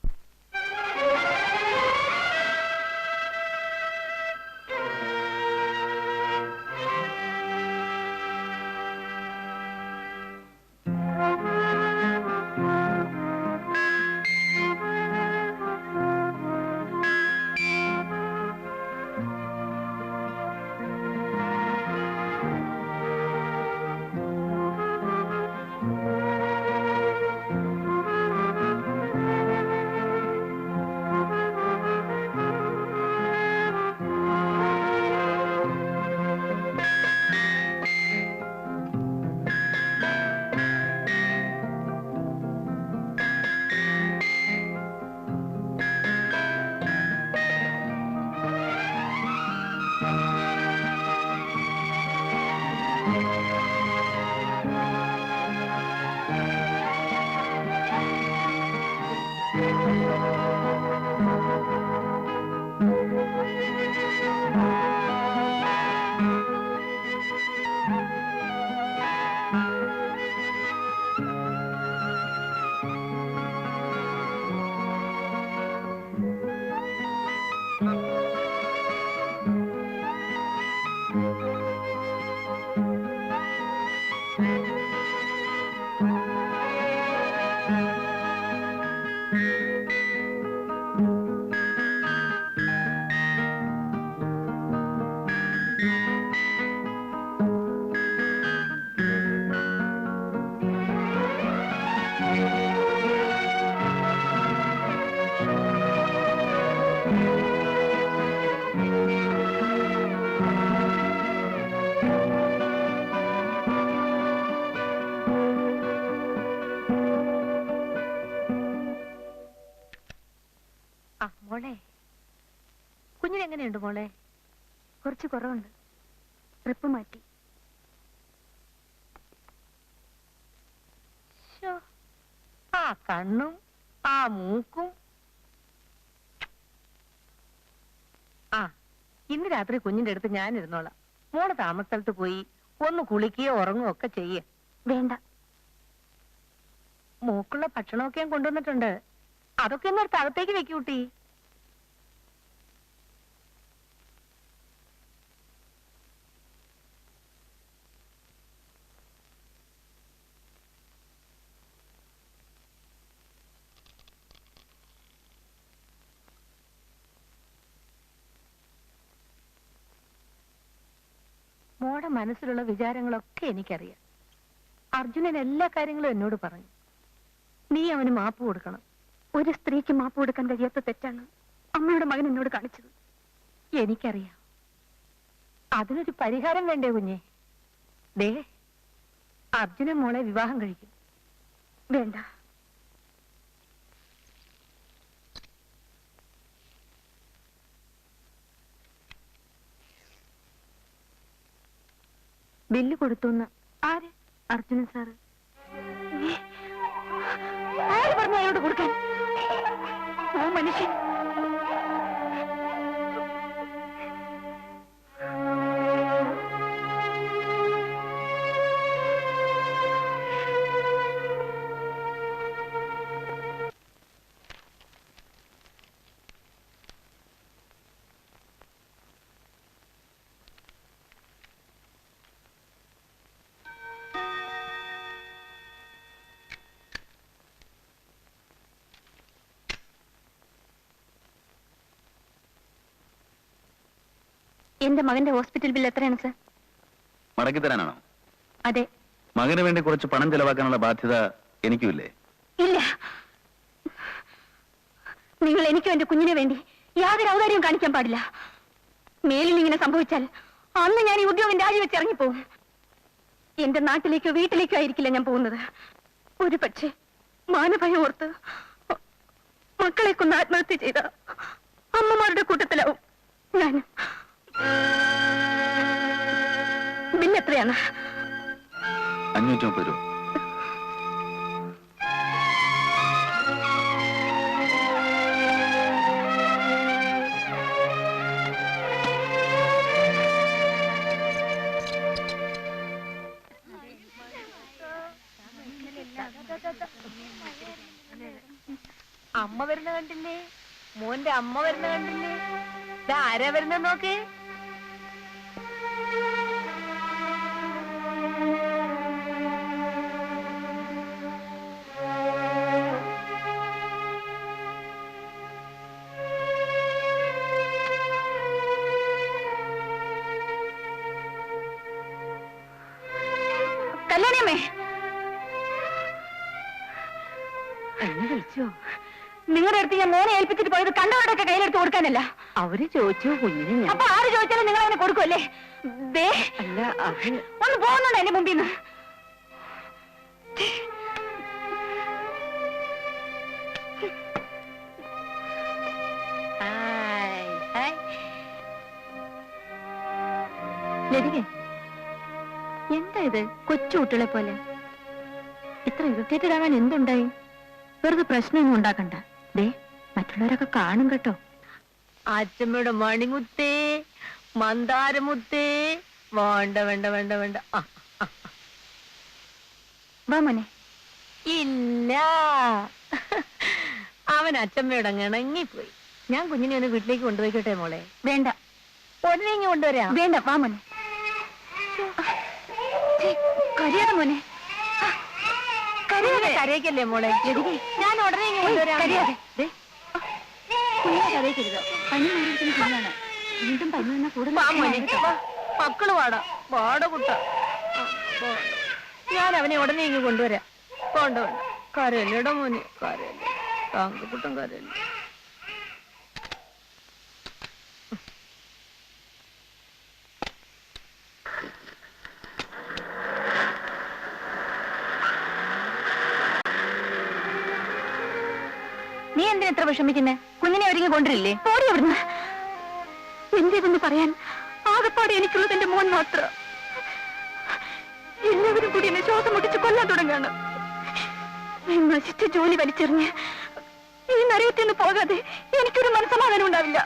മോളെ, കുഞ്ഞിനെങ്ങനെയുണ്ട് മോളെ? കുറച്ച് കുറവുണ്ട്. ട്രിപ്പ് മാറ്റി. ആ കണ്ണും ആ മൂക്കും. ആ, ഇന്ന് രാത്രി കുഞ്ഞിന്റെ അടുത്ത് ഞാൻ ഇരുന്നോളാം. മോള് താമസസ്ഥലത്ത് പോയി ഒന്ന് കുളിക്കുകയോ ഉറങ്ങുകയോ ഒക്കെ ചെയ്യ. വേണ്ട. മൂക്കുള്ള ഭക്ഷണമൊക്കെ ഞാൻ കൊണ്ടുവന്നിട്ടുണ്ട്. അതൊക്കെ ഒന്ന് എടുത്ത് അകത്തേക്ക് വെക്കൂട്ടി. മോടെ മനസ്സിലുള്ള വിചാരങ്ങളൊക്കെ എനിക്കറിയാം. അർജുനൻ എല്ലാ കാര്യങ്ങളും എന്നോട് പറഞ്ഞു. നീ അവന് മാപ്പ് കൊടുക്കണം. ഒരു സ്ത്രീക്ക് മാപ്പ് കൊടുക്കാൻ കഴിയാത്ത തെറ്റാണ് അമ്മയുടെ മകൻ എന്നോട് കാണിച്ചത്. എനിക്കറിയാം. അതിനൊരു പരിഹാരം വേണ്ടേ കുഞ്ഞെ? ദേ, അർജുനൻ മോളെ വിവാഹം കഴിക്കും. വേണ്ട. ബില്ല് കൊടുത്തുന്ന്. ആര്? അർജുനൻ സാറ്. ആര് പറഞ്ഞു അയാളോട് കൊടുക്കാൻ? ആ മനുഷ്യൻ എന്റെ മകന്റെ ഹോസ്പിറ്റൽ ബിൽ എത്രയാണ് സർ? മടക്കി തരാനാണോ? അതെ. മകന് വേണ്ടി കുറച്ച് പണം ചെലവാക്കാനുള്ള ബാധ്യത എനിക്കുമില്ലേ? ഇല്ല. നിങ്ങൾ എനിക്കും എന്റെ കുഞ്ഞിനെ വേണ്ടി യാതൊരു ഔദാര്യവും കാണിക്കാൻ പാടില്ല. മേലിൽ ഇങ്ങനെ സംഭവിച്ചാൽ അന്ന് ഞാൻ ഈ ഉദ്യോഗം രാജിവെച്ച് ഇറങ്ങിപ്പോവും. എന്റെ നാട്ടിലേക്കോ വീട്ടിലേക്കോ ആയിരിക്കില്ല ഞാൻ പോകുന്നത്. ഒരു പക്ഷേ മാനഭയം ഓർത്ത് മക്കളെ കൊന്ന് ആത്മഹത്യ ചെയ്ത അമ്മമാരുടെ കൂട്ടത്തിലാവും ഞാൻ. ബില്ല് എത്രയാണ്? 530 രൂപ. അമ്മ വരുന്ന കണ്ടില്ലേ? മോന്റെ അമ്മ വരുന്ന കണ്ടില്ലേ? ആരാ വരുന്ന നോക്ക്. കല്യാണിയമ്മേ, എന്നെ വിളിച്ചോ? നിങ്ങളുടെ അടുത്ത് ഞാൻ മോനെ ഏൽപ്പിച്ചിട്ട് പോയത് കണ്ടവരുടെയൊക്കെ കയ്യിലെടുത്ത് കൊടുക്കാനല്ല. അവര് ചോദിച്ചു കുഞ്ഞിനെ ഞാൻ. അപ്പൊ ആര് ചോദിച്ചാലും നിങ്ങൾ അവനെ കൊടുക്കുമല്ലേ? ദേ, അല്ല, അത് ഒന്ന് പോകുന്നുണ്ട് എന്റെ മുമ്പിൽ നിന്ന്. ലതികേ, എന്താ ഇത് കൊച്ചു കുട്ടികളെ പോലെ? ഇത്ര ഇറിറ്റേറ്റഡ് ആവാൻ എന്തുണ്ടായി? വെറുതെ പ്രശ്നമൊന്നും ഉണ്ടാക്കണ്ട. ദേ, മറ്റുള്ളവരൊക്കെ കാണും കേട്ടോ. അച്ഛമ്മയുടെ മണിമുത്തേ, മന്ദാരമുത്തേ. വേണ്ട വേണ്ട വേണ്ട വേണ്ട. വാ മോനെ. ഇല്ല, അവൻ അച്ഛമ്മയുടെ ഇണങ്ങിപ്പോയി. ഞാൻ കുഞ്ഞിനെ ഒന്ന് വീട്ടിലേക്ക് കൊണ്ടുപോയിക്കോട്ടെ മോളെ? വേണ്ട. ഉടനെ ഇങ്ങ് കൊണ്ടുവരാം. വേണ്ട, വാ മോനെ. കരയാതെ മോനെ, കരയാതെ. കരയ്ക്കല്ലേ മോളെ? ഞാൻ ഉടനെ ഇങ്ങ് കൊണ്ടുവരാം. കരയാതെ. കുഞ്ഞിനെ കരയിക്കരുത്. പനി നേരിടുന്ന കുഞ്ഞാണ്. വീണ്ടും പനി വന്നാൽ കൂടുതൽ മക്കള് വാടാ, വാടകുട്ട. ഞാൻ അവനെ ഉടനെ ഇങ്ങ് കൊണ്ടുവരാം. കൊണ്ടുവേണ്ട, കരയല്ലേടാ മോനെ, കരയല്ലേ. താങ്കുട്ടം കരയല്ലേ. നീ എന്തിനാ എത്ര വിഷമിക്കുന്നേ? കുഞ്ഞിനെ ഒരുങ്ങി കൊണ്ടിരില്ലേ? പോടി അവിടുന്ന്. എന്റേതെന്ന് പറയാൻ ആകെപ്പാടെ എനിക്കുള്ളത് എന്റെ മോൻ മാത്രം. എല്ലാവരും കൂടി എന്നെ ശ്വാസം മുട്ടിച്ച് കൊല്ലാൻ തുടങ്ങാണ്. നശിച്ച ജോലി വലിച്ചെറിഞ്ഞ് ഈ നരകത്തിൽ നിന്ന് പോകാതെ എനിക്കൊരു മനസ്സമാധാനം ഉണ്ടാവില്ല.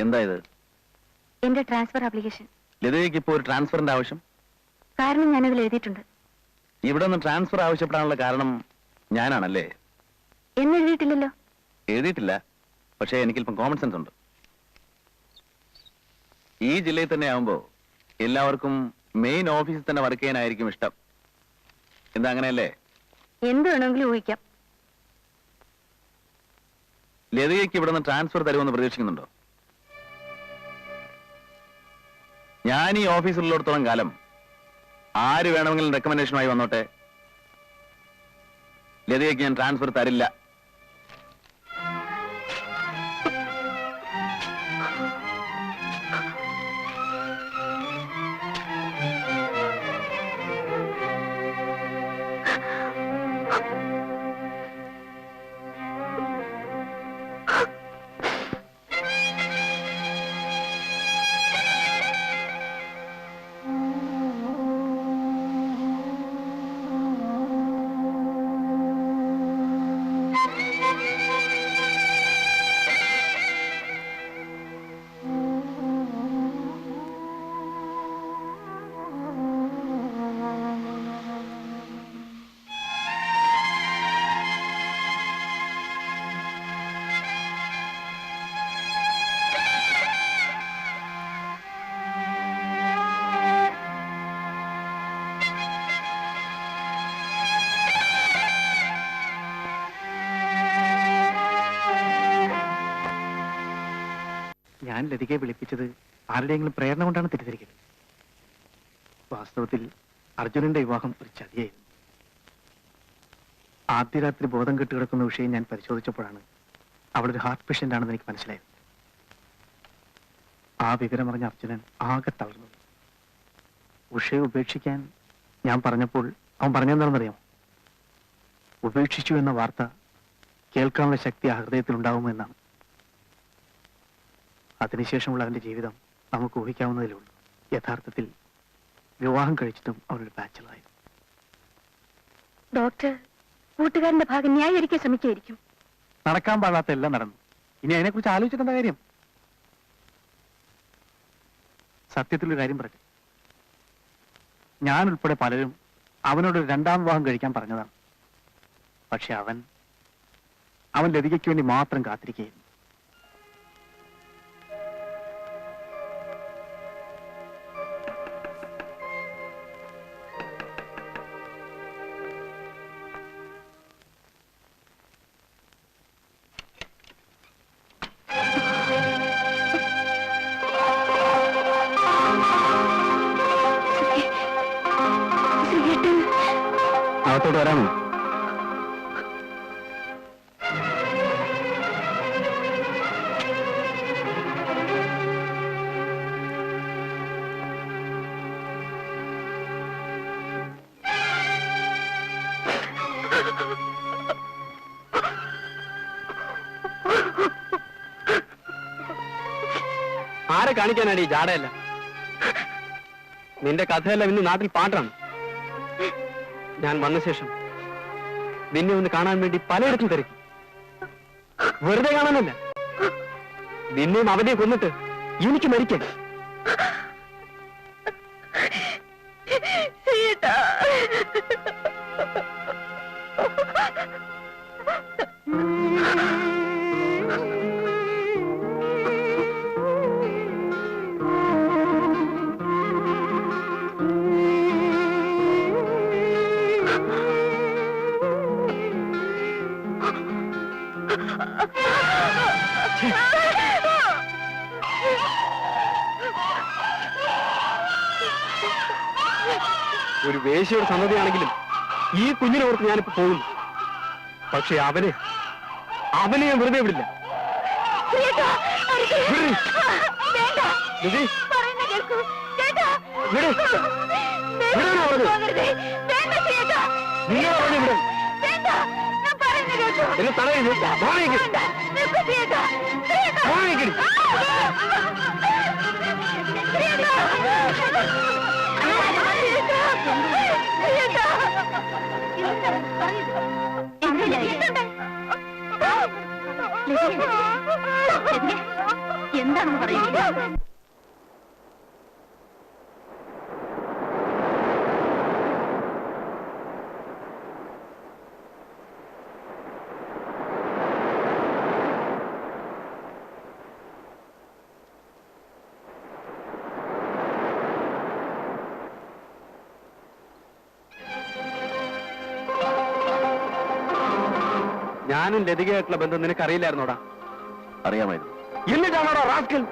എന്താ ഇത്? എന്റെ ട്രാൻസ്ഫർ ആപ്ലിക്കേഷൻ. ലതയ്ക്ക് ഇപ്പോൾ ഒരു ട്രാൻസ്ഫറിന്റെ ആവശ്യം? കാരണം ഞാനതിൽ എഴുതിയിട്ടുണ്ട്. ഇവിടെ നിന്ന് ട്രാൻസ്ഫർ ആവശ്യപ്പെടാനുള്ള കാരണം ഞാനാണല്ലേ? എന്നെഴുതിയിട്ടില്ലല്ലോ. എഴുതിയിട്ടില്ല, പക്ഷേ എനിക്കിപ്പം കോമൺ സെൻസ് ഉണ്ട്. ഈ ജില്ലയിൽ തന്നെ ആവുമ്പോ എല്ലാവർക്കും മെയിൻ ഓഫീസിൽ തന്നെ വർക്ക് ചെയ്യാനായിരിക്കും ഇഷ്ടം. എന്താ അങ്ങനെയല്ലേ? എന്ത് വേണമെങ്കിലും ഊഹിക്കാം. ലതയ്ക്ക് ഇവിടെ നിന്ന് ട്രാൻസ്ഫർ തരുമെന്ന് പ്രതീക്ഷിക്കുന്നുണ്ടോ? ഞാൻ ഈ ഓഫീസിലുള്ളിടത്തോളം കാലം ആര് വേണമെങ്കിലും റെക്കമെൻഡേഷനുമായി വന്നോട്ടെ, ലതയ്ക്ക് ഞാൻ ട്രാൻസ്ഫർ തരില്ല. ഞാൻ ലതികയെ വിളിപ്പിച്ചത് ആരുടെയെങ്കിലും പ്രേരണ കൊണ്ടാണ് തെറ്റിദ്ധരിക്കുന്നത്. വാസ്തവത്തിൽ അർജുനന്റെ വിവാഹം ഒരു ചതിയായിരുന്നു. ആദ്യ രാത്രി ബോധം കെട്ടുകിടക്കുന്ന വിഷയം ഞാൻ പരിശോധിച്ചപ്പോഴാണ് അവളൊരു ഹാർട്ട് പേഷ്യന്റ് ആണെന്ന് എനിക്ക് മനസ്സിലായത്. ആ വിവരമറിഞ്ഞ അർജുനൻ ആകെ തളർന്നു. ഉഷയെ ഉപേക്ഷിക്കാൻ ഞാൻ പറഞ്ഞപ്പോൾ അവൻ പറഞ്ഞെന്താണെന്നറിയാമോ? ഉപേക്ഷിച്ചു എന്ന വാർത്ത കേൾക്കാനുള്ള ശക്തി ആ ഹൃദയത്തിലുണ്ടാവുമോ എന്നാണ്. അതിനുശേഷമുള്ള അവന്റെ ജീവിതം നമുക്ക് ഊഹിക്കാവുന്നതിലേ ഉള്ളൂ. യഥാർത്ഥത്തിൽ വിവാഹം കഴിച്ചിട്ടും അവനൊരു ബാച്ചലറായി. ഡോക്ടർ കൂട്ടുകാരന്റെ ഭാഗം ന്യായീകരിക്കാൻ ശ്രമിക്കായിരിക്കും. നടക്കാൻ പാടാത്ത എല്ലാം നടന്നു. ഇനി അതിനെക്കുറിച്ച് ആലോചിച്ചിട്ടെന്താ കാര്യം? സത്യത്തിലൊരു കാര്യം പറയട്ടെ, ഞാൻ ഉൾപ്പെടെ പലരും അവനോട് രണ്ടാം വിവാഹം കഴിക്കാൻ പറഞ്ഞതാണ്. പക്ഷെ അവൻ ലതികയ്ക്ക് വേണ്ടി മാത്രം കാത്തിരിക്കുകയായിരുന്നു. അകത്തോട്ട് വരാമോ? ആരെ കാണിക്കാനാണ് ഈ ജാടയല്ല? നിന്റെ കഥയെല്ലാം ഇന്ന് നാട്ടിൽ പാട്ടാണ്. ഞാൻ വന്ന ശേഷം നിന്നെ ഒന്ന് കാണാൻ വേണ്ടി പലയിടത്തും തിരക്കി. വെറുതെ കാണാനല്ല, നിന്നെയും അവനെ കൊന്നിട്ട് എനിക്ക് മരിക്കാൻ. ഒരു വേശ്യയുടെ സന്നദ്ധയാണെങ്കിലും ഈ കുഞ്ഞിനെ ഓർത്ത് ഞാനിപ്പോ പോകുന്നു. പക്ഷെ അവനെ ഞാൻ വെറുതെ വിടില്ല. എന്നെ തടയുന്നു. എന്താണെന്ന് പറയുന്നത്? ഞാനും ലതികയായിട്ടുള്ള ബന്ധം നിനക്ക് അറിയില്ലായിരുന്നോടാ? അറിയാമായിരുന്നു. എന്നിട്ടാണോടാ റാസ്കൽ?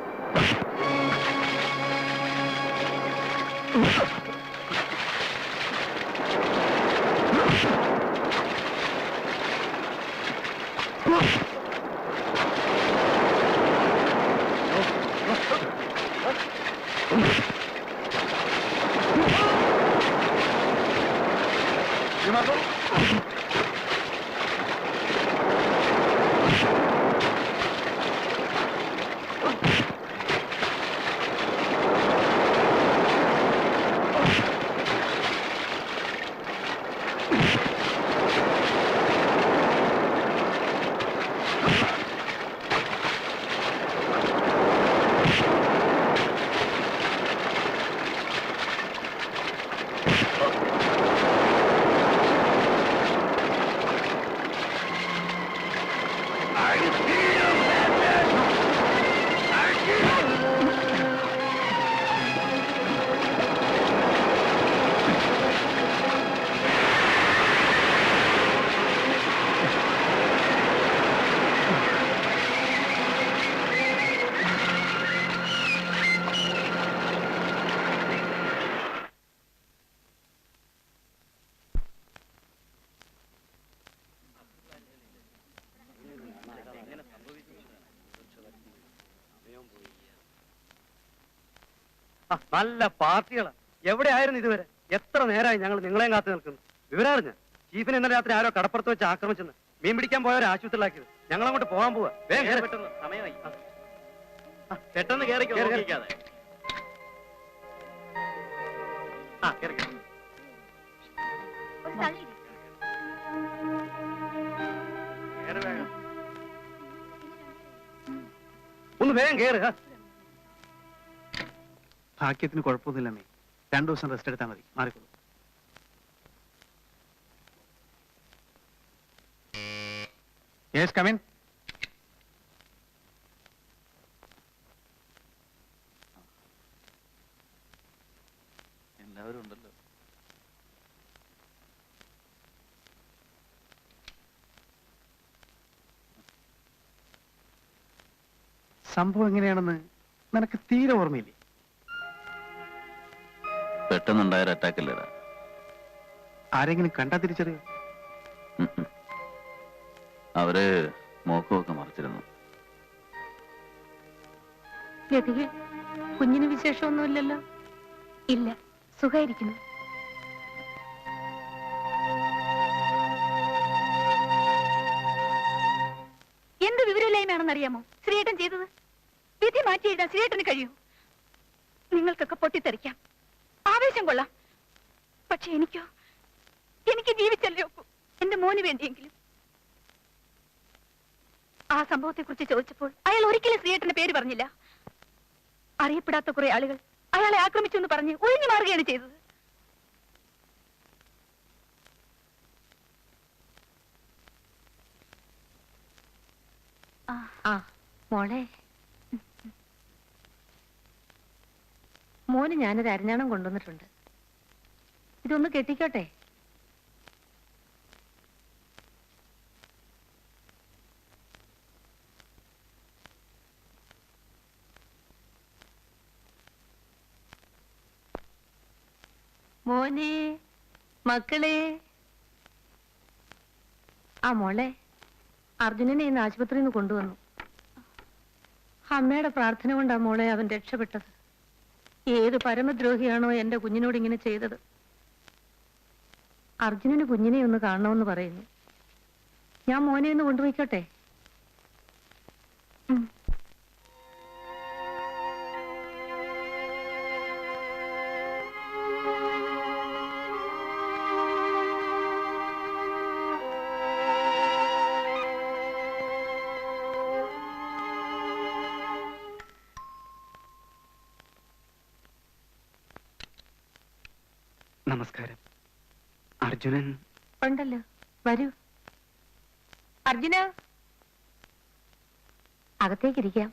നല്ല പാർട്ടികളാ. എവിടെയായിരുന്നു ഇതുവരെ? എത്ര നേരമായി ഞങ്ങൾ നിങ്ങളെയും കാത്തു നിൽക്കുന്നു. വിവരറിഞ്ഞ ചീഫിനെ ഇന്നലെ രാത്രി ആരോ കടപ്പുറത്ത് വെച്ച് ആക്രമിച്ചെന്ന്. മീൻ പിടിക്കാൻ പോയവരെ ആശുപത്രിയിലാക്കിയത്. ഞങ്ങൾ അങ്ങോട്ട് പോകാൻ പോവാ. സമയമായി. പെട്ടെന്ന് കേറിക്കോ. ഒന്ന് വേഗം കേറുക. ഭാഗ്യത്തിന് കുഴപ്പമൊന്നുമില്ലമ്മേ. 2 ദിവസം റെസ്റ്റ് എടുത്താൽ മതി, മാറിക്കോളൂ. Yes, come in. എല്ലാവരും ഉണ്ടല്ലോ. സംഭവം എങ്ങനെയാണെന്ന് നിനക്ക് തീരെ ഓർമ്മയില്ലേ? പെട്ടെന്നുണ്ടായ അറ്റാക്ക് അല്ലേടാ? ആരെങ്കിലും കണ്ടാ തിരിച്ചറിയോ? അവര് മോക്കമൊക്കെ മറിച്ചിരുന്നു. ലതികെ, കുഞ്ഞിന് വിശേഷമൊന്നുമില്ലല്ലോ? ഇല്ല, സുഖായിരിക്കുന്നു. എന്ത് വിവരമില്ലായ്മയാണെന്നറിയാമോ ശ്രീയേട്ടൻ ചെയ്തത്? വിധി മാറ്റി എഴുതാൻ ശ്രീയേട്ടന് കഴിയൂ. നിങ്ങൾക്കൊക്കെ പൊട്ടിത്തെറിക്കാം, ആവേശം കൊള്ളാം. പക്ഷെ എനിക്ക് ജീവിച്ചല്ലേ ഒക്കൂ. എന്റെ മോന് വേണ്ടിയെങ്കിലും. ആ സംഭവത്തെ കുറിച്ച് ചോദിച്ചപ്പോൾ അയാൾ ഒരിക്കലും ശ്രീയേട്ടന്റെ പേര് പറഞ്ഞില്ല. അറിയപ്പെടാത്ത കുറെ ആളുകൾ അയാളെ ആക്രമിച്ചു എന്ന് പറഞ്ഞ് ഒഴിഞ്ഞു മാറുകയാണ് ചെയ്തത്. മോളെ, മോന് ഞാനൊരു അരഞ്ഞാണം കൊണ്ടുവന്നിട്ടുണ്ട്. ഇതൊന്ന് കെട്ടിക്കോട്ടെ? മോനെ, മക്കളെ. ആ മോളെ, അർജുനനെ ഇന്ന് ആശുപത്രിയിൽ നിന്ന് കൊണ്ടുവന്നു. അമ്മയുടെ പ്രാർത്ഥന കൊണ്ടാ മോളെ അവൻ രക്ഷപ്പെട്ടത്. ഏത് പരമദ്രോഹിയാണോ എന്റെ കുഞ്ഞിനോട് ഇങ്ങനെ ചെയ്തത്? അർജുനന് കുഞ്ഞിനെ ഒന്ന് കാണണമെന്ന് പറയുന്നു. ഞാൻ മോനെ ഒന്ന് കൊണ്ടുപോയിക്കോട്ടെ? നമസ്കാരം. അർജുനൻ ഉണ്ടല്ലോ, വരൂ. അർജുന, അകത്തേക്കിരിക്കാം.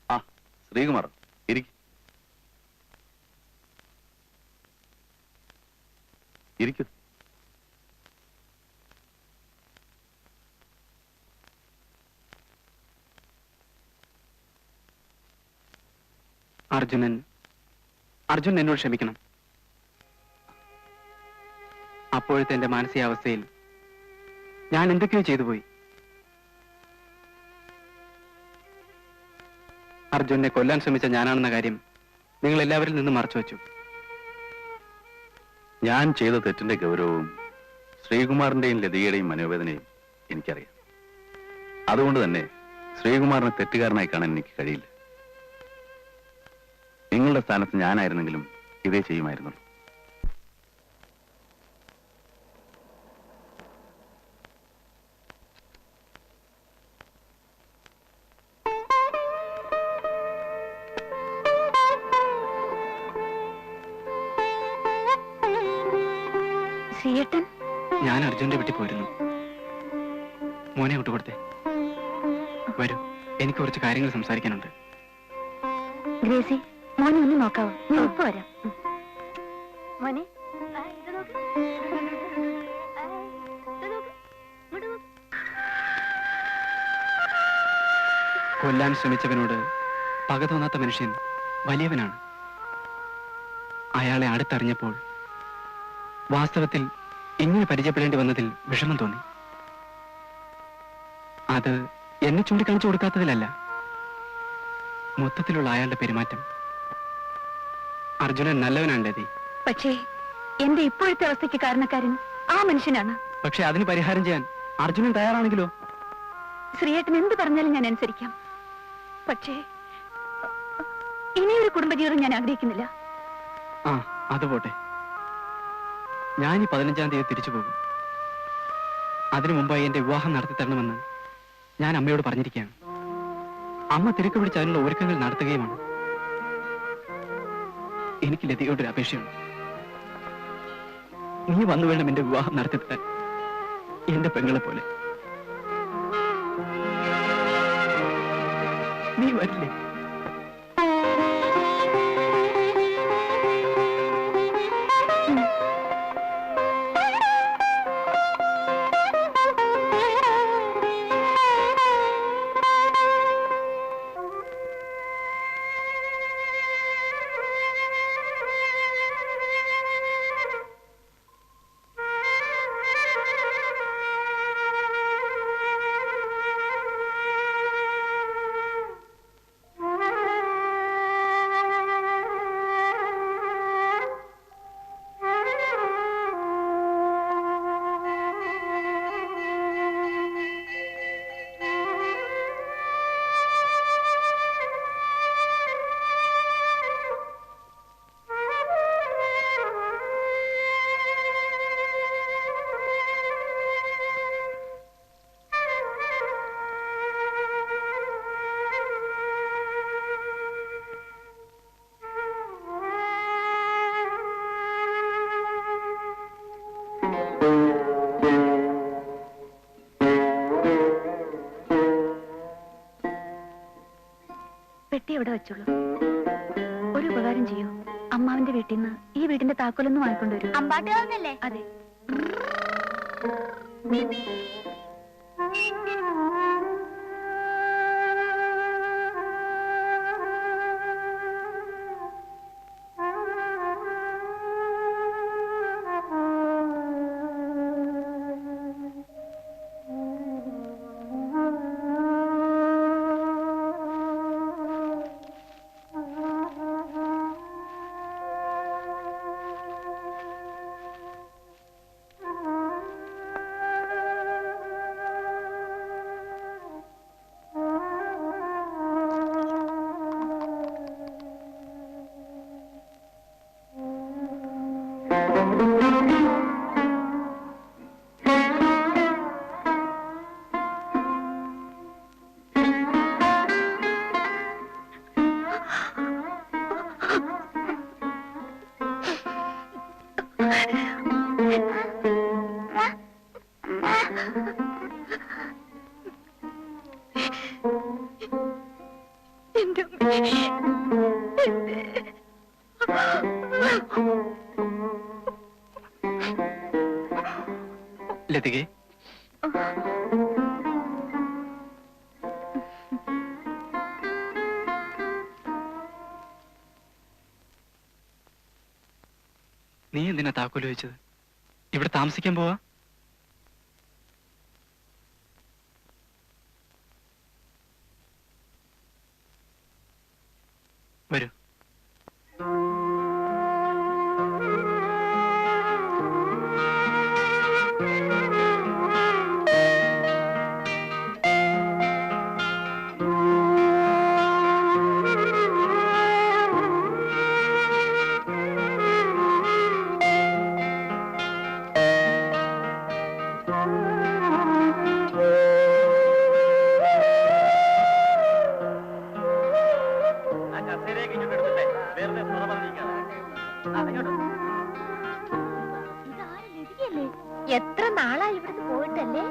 ആ, ശ്രീകുമാർ ഇരിക്കും. ഇരിക്കൂ. അർജുനൻ എന്നോട് ക്ഷമിക്കണം. അപ്പോഴത്തെ എന്റെ മാനസികാവസ്ഥയിൽ ഞാൻ എന്തൊക്കെയോ ചെയ്തു പോയി. അർജുനെ കൊല്ലാൻ ശ്രമിച്ച ഞാനാണെന്ന കാര്യം നിങ്ങൾ എല്ലാവരിൽ നിന്നും മറച്ചു വെച്ചു. ഞാൻ ചെയ്ത തെറ്റിന്റെ ഗൗരവവും ശ്രീകുമാറിന്റെയും ലതികയുടെയും മനോവേദനയും എനിക്കറിയാം. അതുകൊണ്ട് തന്നെ ശ്രീകുമാറിനെ തെറ്റുകാരനായി കാണാൻ എനിക്ക് കഴിയില്ല. നിങ്ങളുടെ സ്ഥാനത്ത് ഞാനായിരുന്നെങ്കിലും ഇതേ ചെയ്യുമായിരുന്നുള്ളൂ. ശ്രീയേട്ടൻ, ഞാൻ അർജുന്റെ വീട്ടിൽ പോയിരുന്നു. മോനെ വിട്ടുകൊടുത്തേ. വരൂ, എനിക്ക് കുറച്ച് കാര്യങ്ങൾ സംസാരിക്കാനുണ്ട്. ഗ്രേസി, മോനെ ഒന്ന് നോക്കാവോ? ഞാൻ ഇപ്പൊ വരാം. മോനെ, കൊല്ലാൻ ശ്രമിച്ചവനോട് പക തോന്നാത്ത മനുഷ്യൻ വലിയവനാണ്. അയാളെ അടുത്തറിഞ്ഞപ്പോൾ വാസ്തവത്തിൽ ഇങ്ങനെ പരിചയപ്പെടേണ്ടി വന്നതിൽ വിഷമം തോന്നി. അത് എന്നെ ചൂണ്ടിക്കാണിച്ചു കൊടുക്കാത്തതിലല്ല, മൊത്തത്തിലുള്ള അയാളുടെ പെരുമാറ്റം. അർജുനൻ നല്ലവനാണ് ലതി. പക്ഷേ എന്റെ ഇപ്പോഴത്തെ അവസ്ഥയ്ക്ക് കാരണക്കാരൻ ആ മനുഷ്യനാണ്. പക്ഷെ അതിന് പരിഹാരം ചെയ്യാൻ അർജുനൻ തയ്യാറാണെങ്കിലോ? ശ്രീയേട്ടൻ എന്ത് പറഞ്ഞാലും ഞാൻ അനുസരിക്കാം. പക്ഷേ ഇനിയൊരു കുടുംബജീവിതം ഞാൻ ആഗ്രഹിക്കുന്നില്ല. ആ, അത് പോട്ടെ. ഞാൻ ഈ 15-ാം തീയതി തിരിച്ചു പോകും. അതിനു മുമ്പായി എന്റെ വിവാഹം നടത്തി തരണമെന്ന് ഞാൻ അമ്മയോട് പറഞ്ഞിരിക്കുകയാണ്. അമ്മ തിരക്ക് പിടിച്ച് അതിനുള്ള ഒരുക്കങ്ങൾ നടത്തുകയുമാണ്. എനിക്ക് ലതിയോടൊരു അപേക്ഷയുണ്ട്. നീ വന്നു വേണം എന്റെ വിവാഹം നടത്തി തരാൻ, എന്റെ പെങ്ങളെ പോലെ. നീ വരില്ലേ? പെട്ടി എവിടെ വെച്ചുള്ളൂ? ഒരു ഉപകാരം ചെയ്യൂ, അമ്മാവിന്റെ വീട്ടിൽ നിന്ന് ഈ വീടിന്റെ താക്കോലൊന്നും വാങ്ങിക്കൊണ്ടുവരൂ. അമ്പാട്ടുകാരനല്ലേ? അതെ. എന്റെ അമ്മേ. ലതികെ, നീ എന്തിനാ താക്കോല് വെച്ചത്? ഇവിടെ താമസിക്കാൻ പോവാ? വരൂ. എത്ര നാളായി ഇവിടുന്ന് പോയിട്ടല്ലേ?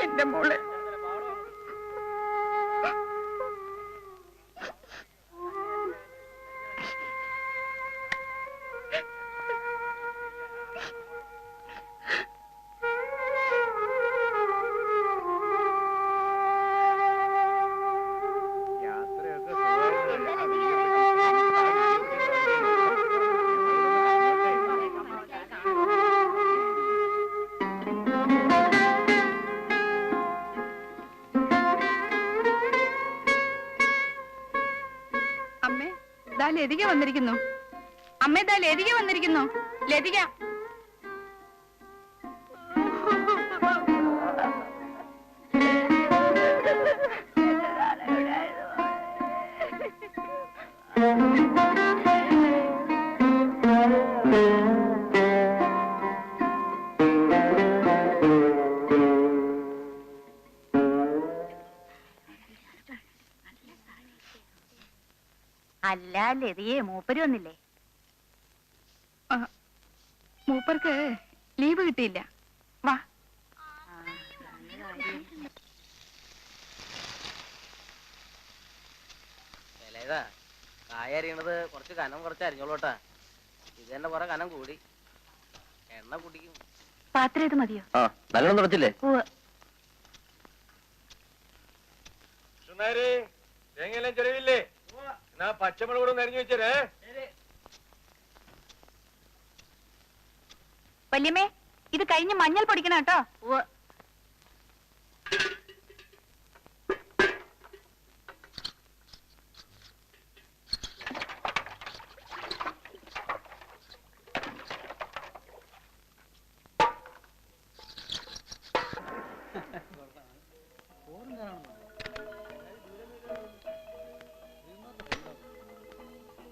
എന്റെ മോളെ ലതിക വന്നിരിക്കുന്നു. അമ്മ ഇതാ ലതിക വന്നിരിക്കുന്നു. ലതിക അല്ല ലതിയെ മൂപ്പര് വന്നില്ലേ? മൂപ്പർക്ക് ലീവ് കിട്ടിയില്ല. വാ. കായ അരിയണത് കുറച്ച് കനം കുറച്ച് അരിഞ്ഞോളൂട്ടാ. ഇത് തന്നെ കുറെ കനം കൂടി. എണ്ണ കുടിക്കും. പാത്രം ഇത് മതിയോ? നല്ലോണം തുടച്ചില്ലേ? തേങ്ങയെല്ലാം ചെലവില്ലേ? എന്നാ പച്ചമുളക് കൂടെ നരിഞ്ഞു വെച്ചേ. വല്യമ്മേ, ഇത് കഴിഞ്ഞ് മഞ്ഞൾ പൊടിക്കണം കേട്ടോ.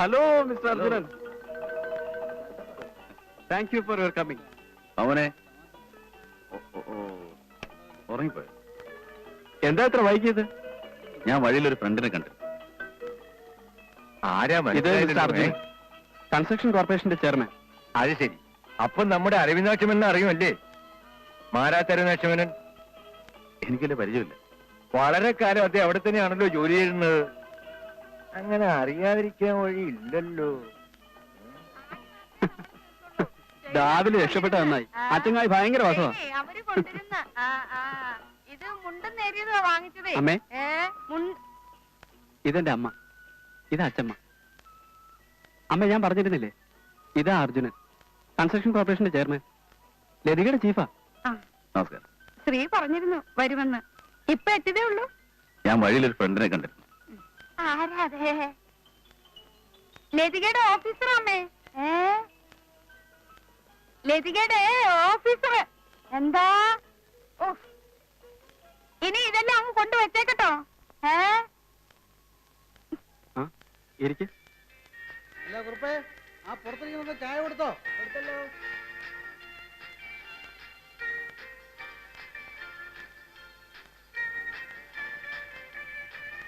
Hello mister Arjunan, thank you for your coming. അവനെ ഉറങ്ങിപ്പോയോ? എന്താ ഇത്ര വൈകിയത്? ഞാൻ വഴിയിലൊരു ഫ്രണ്ടിനെ കണ്ടു. ആരാ? ഇത് മിസ്റ്റർ അർജുനൻ, കൺസ്ട്രക്ഷൻ കോർപ്പറേഷന്റെ ചെയർമാൻ. അത് ശരി. അപ്പൊ നമ്മുടെ അരവിന്ദാക്ഷമൻ അറിയുമല്ലേ? മാരാത്തരവിന്ദാക്ഷമനൻ എനിക്കല്ലേ പരിചയമില്ല. വളരെ കാലം അദ്ദേഹം അവിടെ തന്നെയാണല്ലോ ജോലി ചെയ്യുന്നത്. അങ്ങനെ അറിയാതിരിക്കാൻ വഴിയില്ലല്ലോ. രാവിലെ രക്ഷപ്പെട്ട നന്നായി. അച്ചങ്ങായി ഭയങ്കര വസവാ. അവര് കൊണ്ടിരുന്ന ഇത് മുണ്ടും നേരിയതാ വാങ്ങിച്ചതേ. അമ്മേ, ഇതെന്റെ അമ്മ, ഇതാ അച്ചമ്മ. അമ്മ, ഞാൻ പറഞ്ഞിരുന്നില്ലേ, ഇതാ അർജുനൻ, കൺസ്ട്രക്ഷൻ കോർപ്പറേഷന്റെ ചെയർമാൻ, ലതികയുടെ ചീഫാ. നമസ്കാരം. ശ്രീ പറഞ്ഞിരുന്നു വരുമെന്ന്. ഇപ്പൊ എത്തിയതേ ഉള്ളൂ. ഞാൻ വഴിയിലൊരു ഫ്രണ്ടിനെ കണ്ടിരുന്നു. ആരാതെ? ലതികയുടെ ഓഫീസർ അമ്മേ. ലതികയുടെ ഓഫീസർ. എന്താ? ഇനി ഇതെല്ലാം അങ്ങ് കൊണ്ടുവച്ചേക്കട്ടോ. ഇരിക്ക്. കുഞ്ഞപ്പേ ആ പുറത്തിരിക്കുന്ന ചായ കൊടുത്തോ? എടുത്തല്ലോ.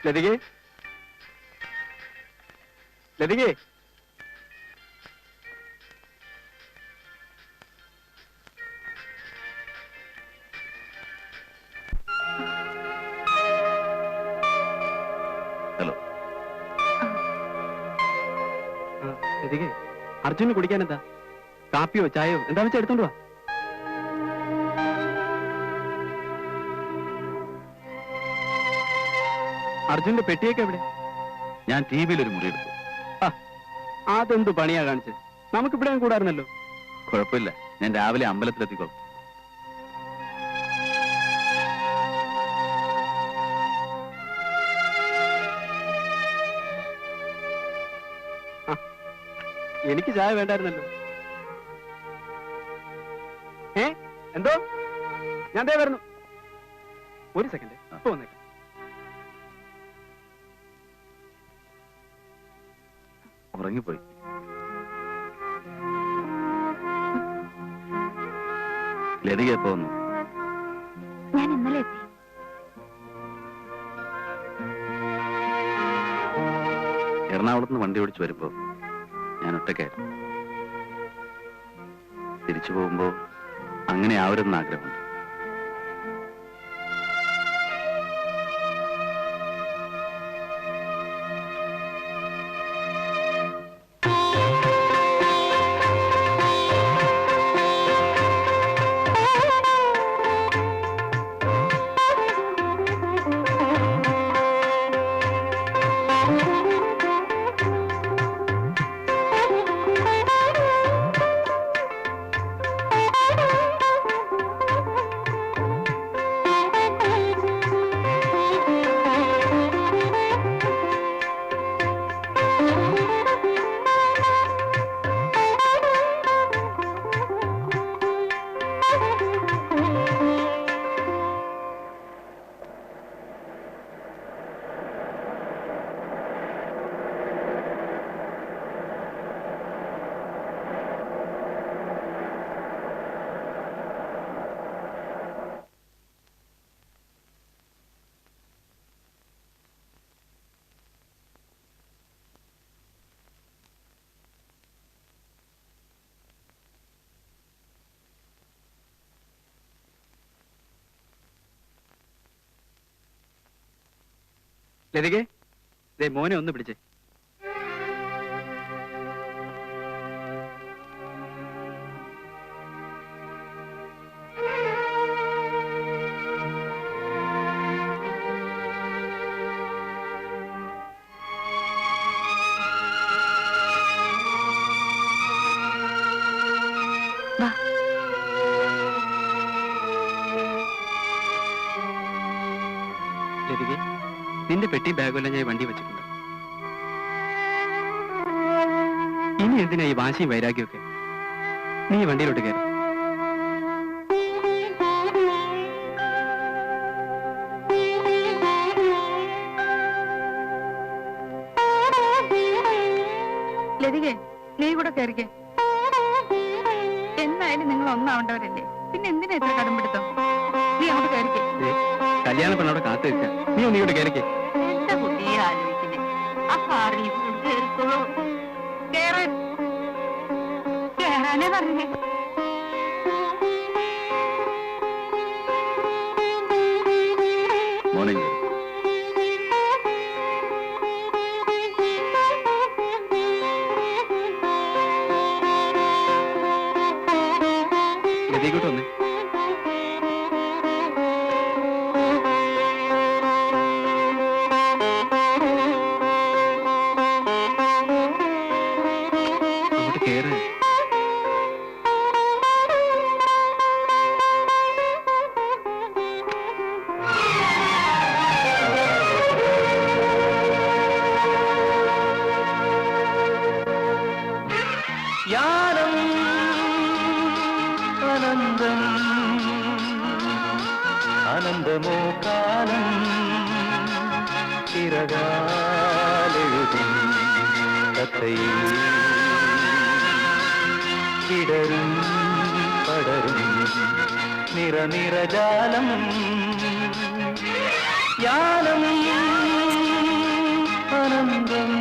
ലതികേ, ലതികേ, ഹലോ. ലതികേ, അർജുന് കുടിക്കാൻ എന്താ? കാപ്പിയോ ചായയോ എന്താ വെച്ചാൽ എടുത്തോണ്ട് വാ. അർജുന്റെ പെട്ടിയൊക്കെ എവിടെ? ഞാൻ ടി വിയിൽ ഒരു മുറി എടുത്തു. അതെന്ത് പണിയാ കാണിച്ചത്? നമുക്കിവിടെ കൂടായിരുന്നല്ലോ. കുഴപ്പമില്ല, ഞാൻ രാവിലെ അമ്പലത്തിലെത്തിക്കോളാം. എനിക്ക് ചായ വേണ്ടായിരുന്നല്ലോ. എന്തോ? ഞാൻ ദേ വരുന്നു. ഒരു സെക്കൻഡ്, ഇപ്പൊ വന്നേക്കാം. ഉറങ്ങിപ്പോയി. ലതിക എപ്പോ വന്നു? ഞാൻ ഇന്നലെ എത്തി. എറണാകുളത്ത് നിന്ന് വണ്ടി ഓടിച്ചു വരുമ്പോ ഞാൻ ഒറ്റയ്ക്കായിരുന്നു. തിരിച്ചു പോകുമ്പോ അങ്ങനെ ആവരുന്ന ആഗ്രഹമുണ്ട്. ലതികേ, ദേ മോനെ ഒന്ന് പിടിച്ചേ. ലതികേ, നിന്റെ പെട്ടി ബാഗെല്ലാം ഞാൻ വണ്ടി വെച്ചിട്ടുണ്ട്. ഇനി എന്തിനാ ഈ വാശിയും വൈരാഗ്യമൊക്കെ? നീ വണ്ടിയിലോട്ട് കയറി. ലതികേ, നീ കൂടെ കയറിക്കേ. എന്നായാലും നിങ്ങൾ ഒന്നാവേണ്ടവരല്ലേ, പിന്നെ എന്തിനാ ഇത്ര കടമ്പെടുത്തോ? നീ അങ്ങോട്ട് കയറിക്കേ. കല്യാണ പെണ്ണവിടെ കാത്തു വെച്ച നീ ഒന്ന് ഇങ്ങോട്ട് കയറിക്കേ. എന്റെ കുട്ടിയെ ആലോചിക്കുന്നേ. ആ കാറിൽ കേറിക്കോളൂ. കേറാനേ പറഞ്ഞേ. മോർണിംഗ്. ലതികോട്ട് വന്നേ. യാനം അനന്തം ആനന്ദമോ കാലം ചിരകാലെഴുതും കഥയിൽ വിടരും പടരും നിറനിറജാലം യാനം അനന്തം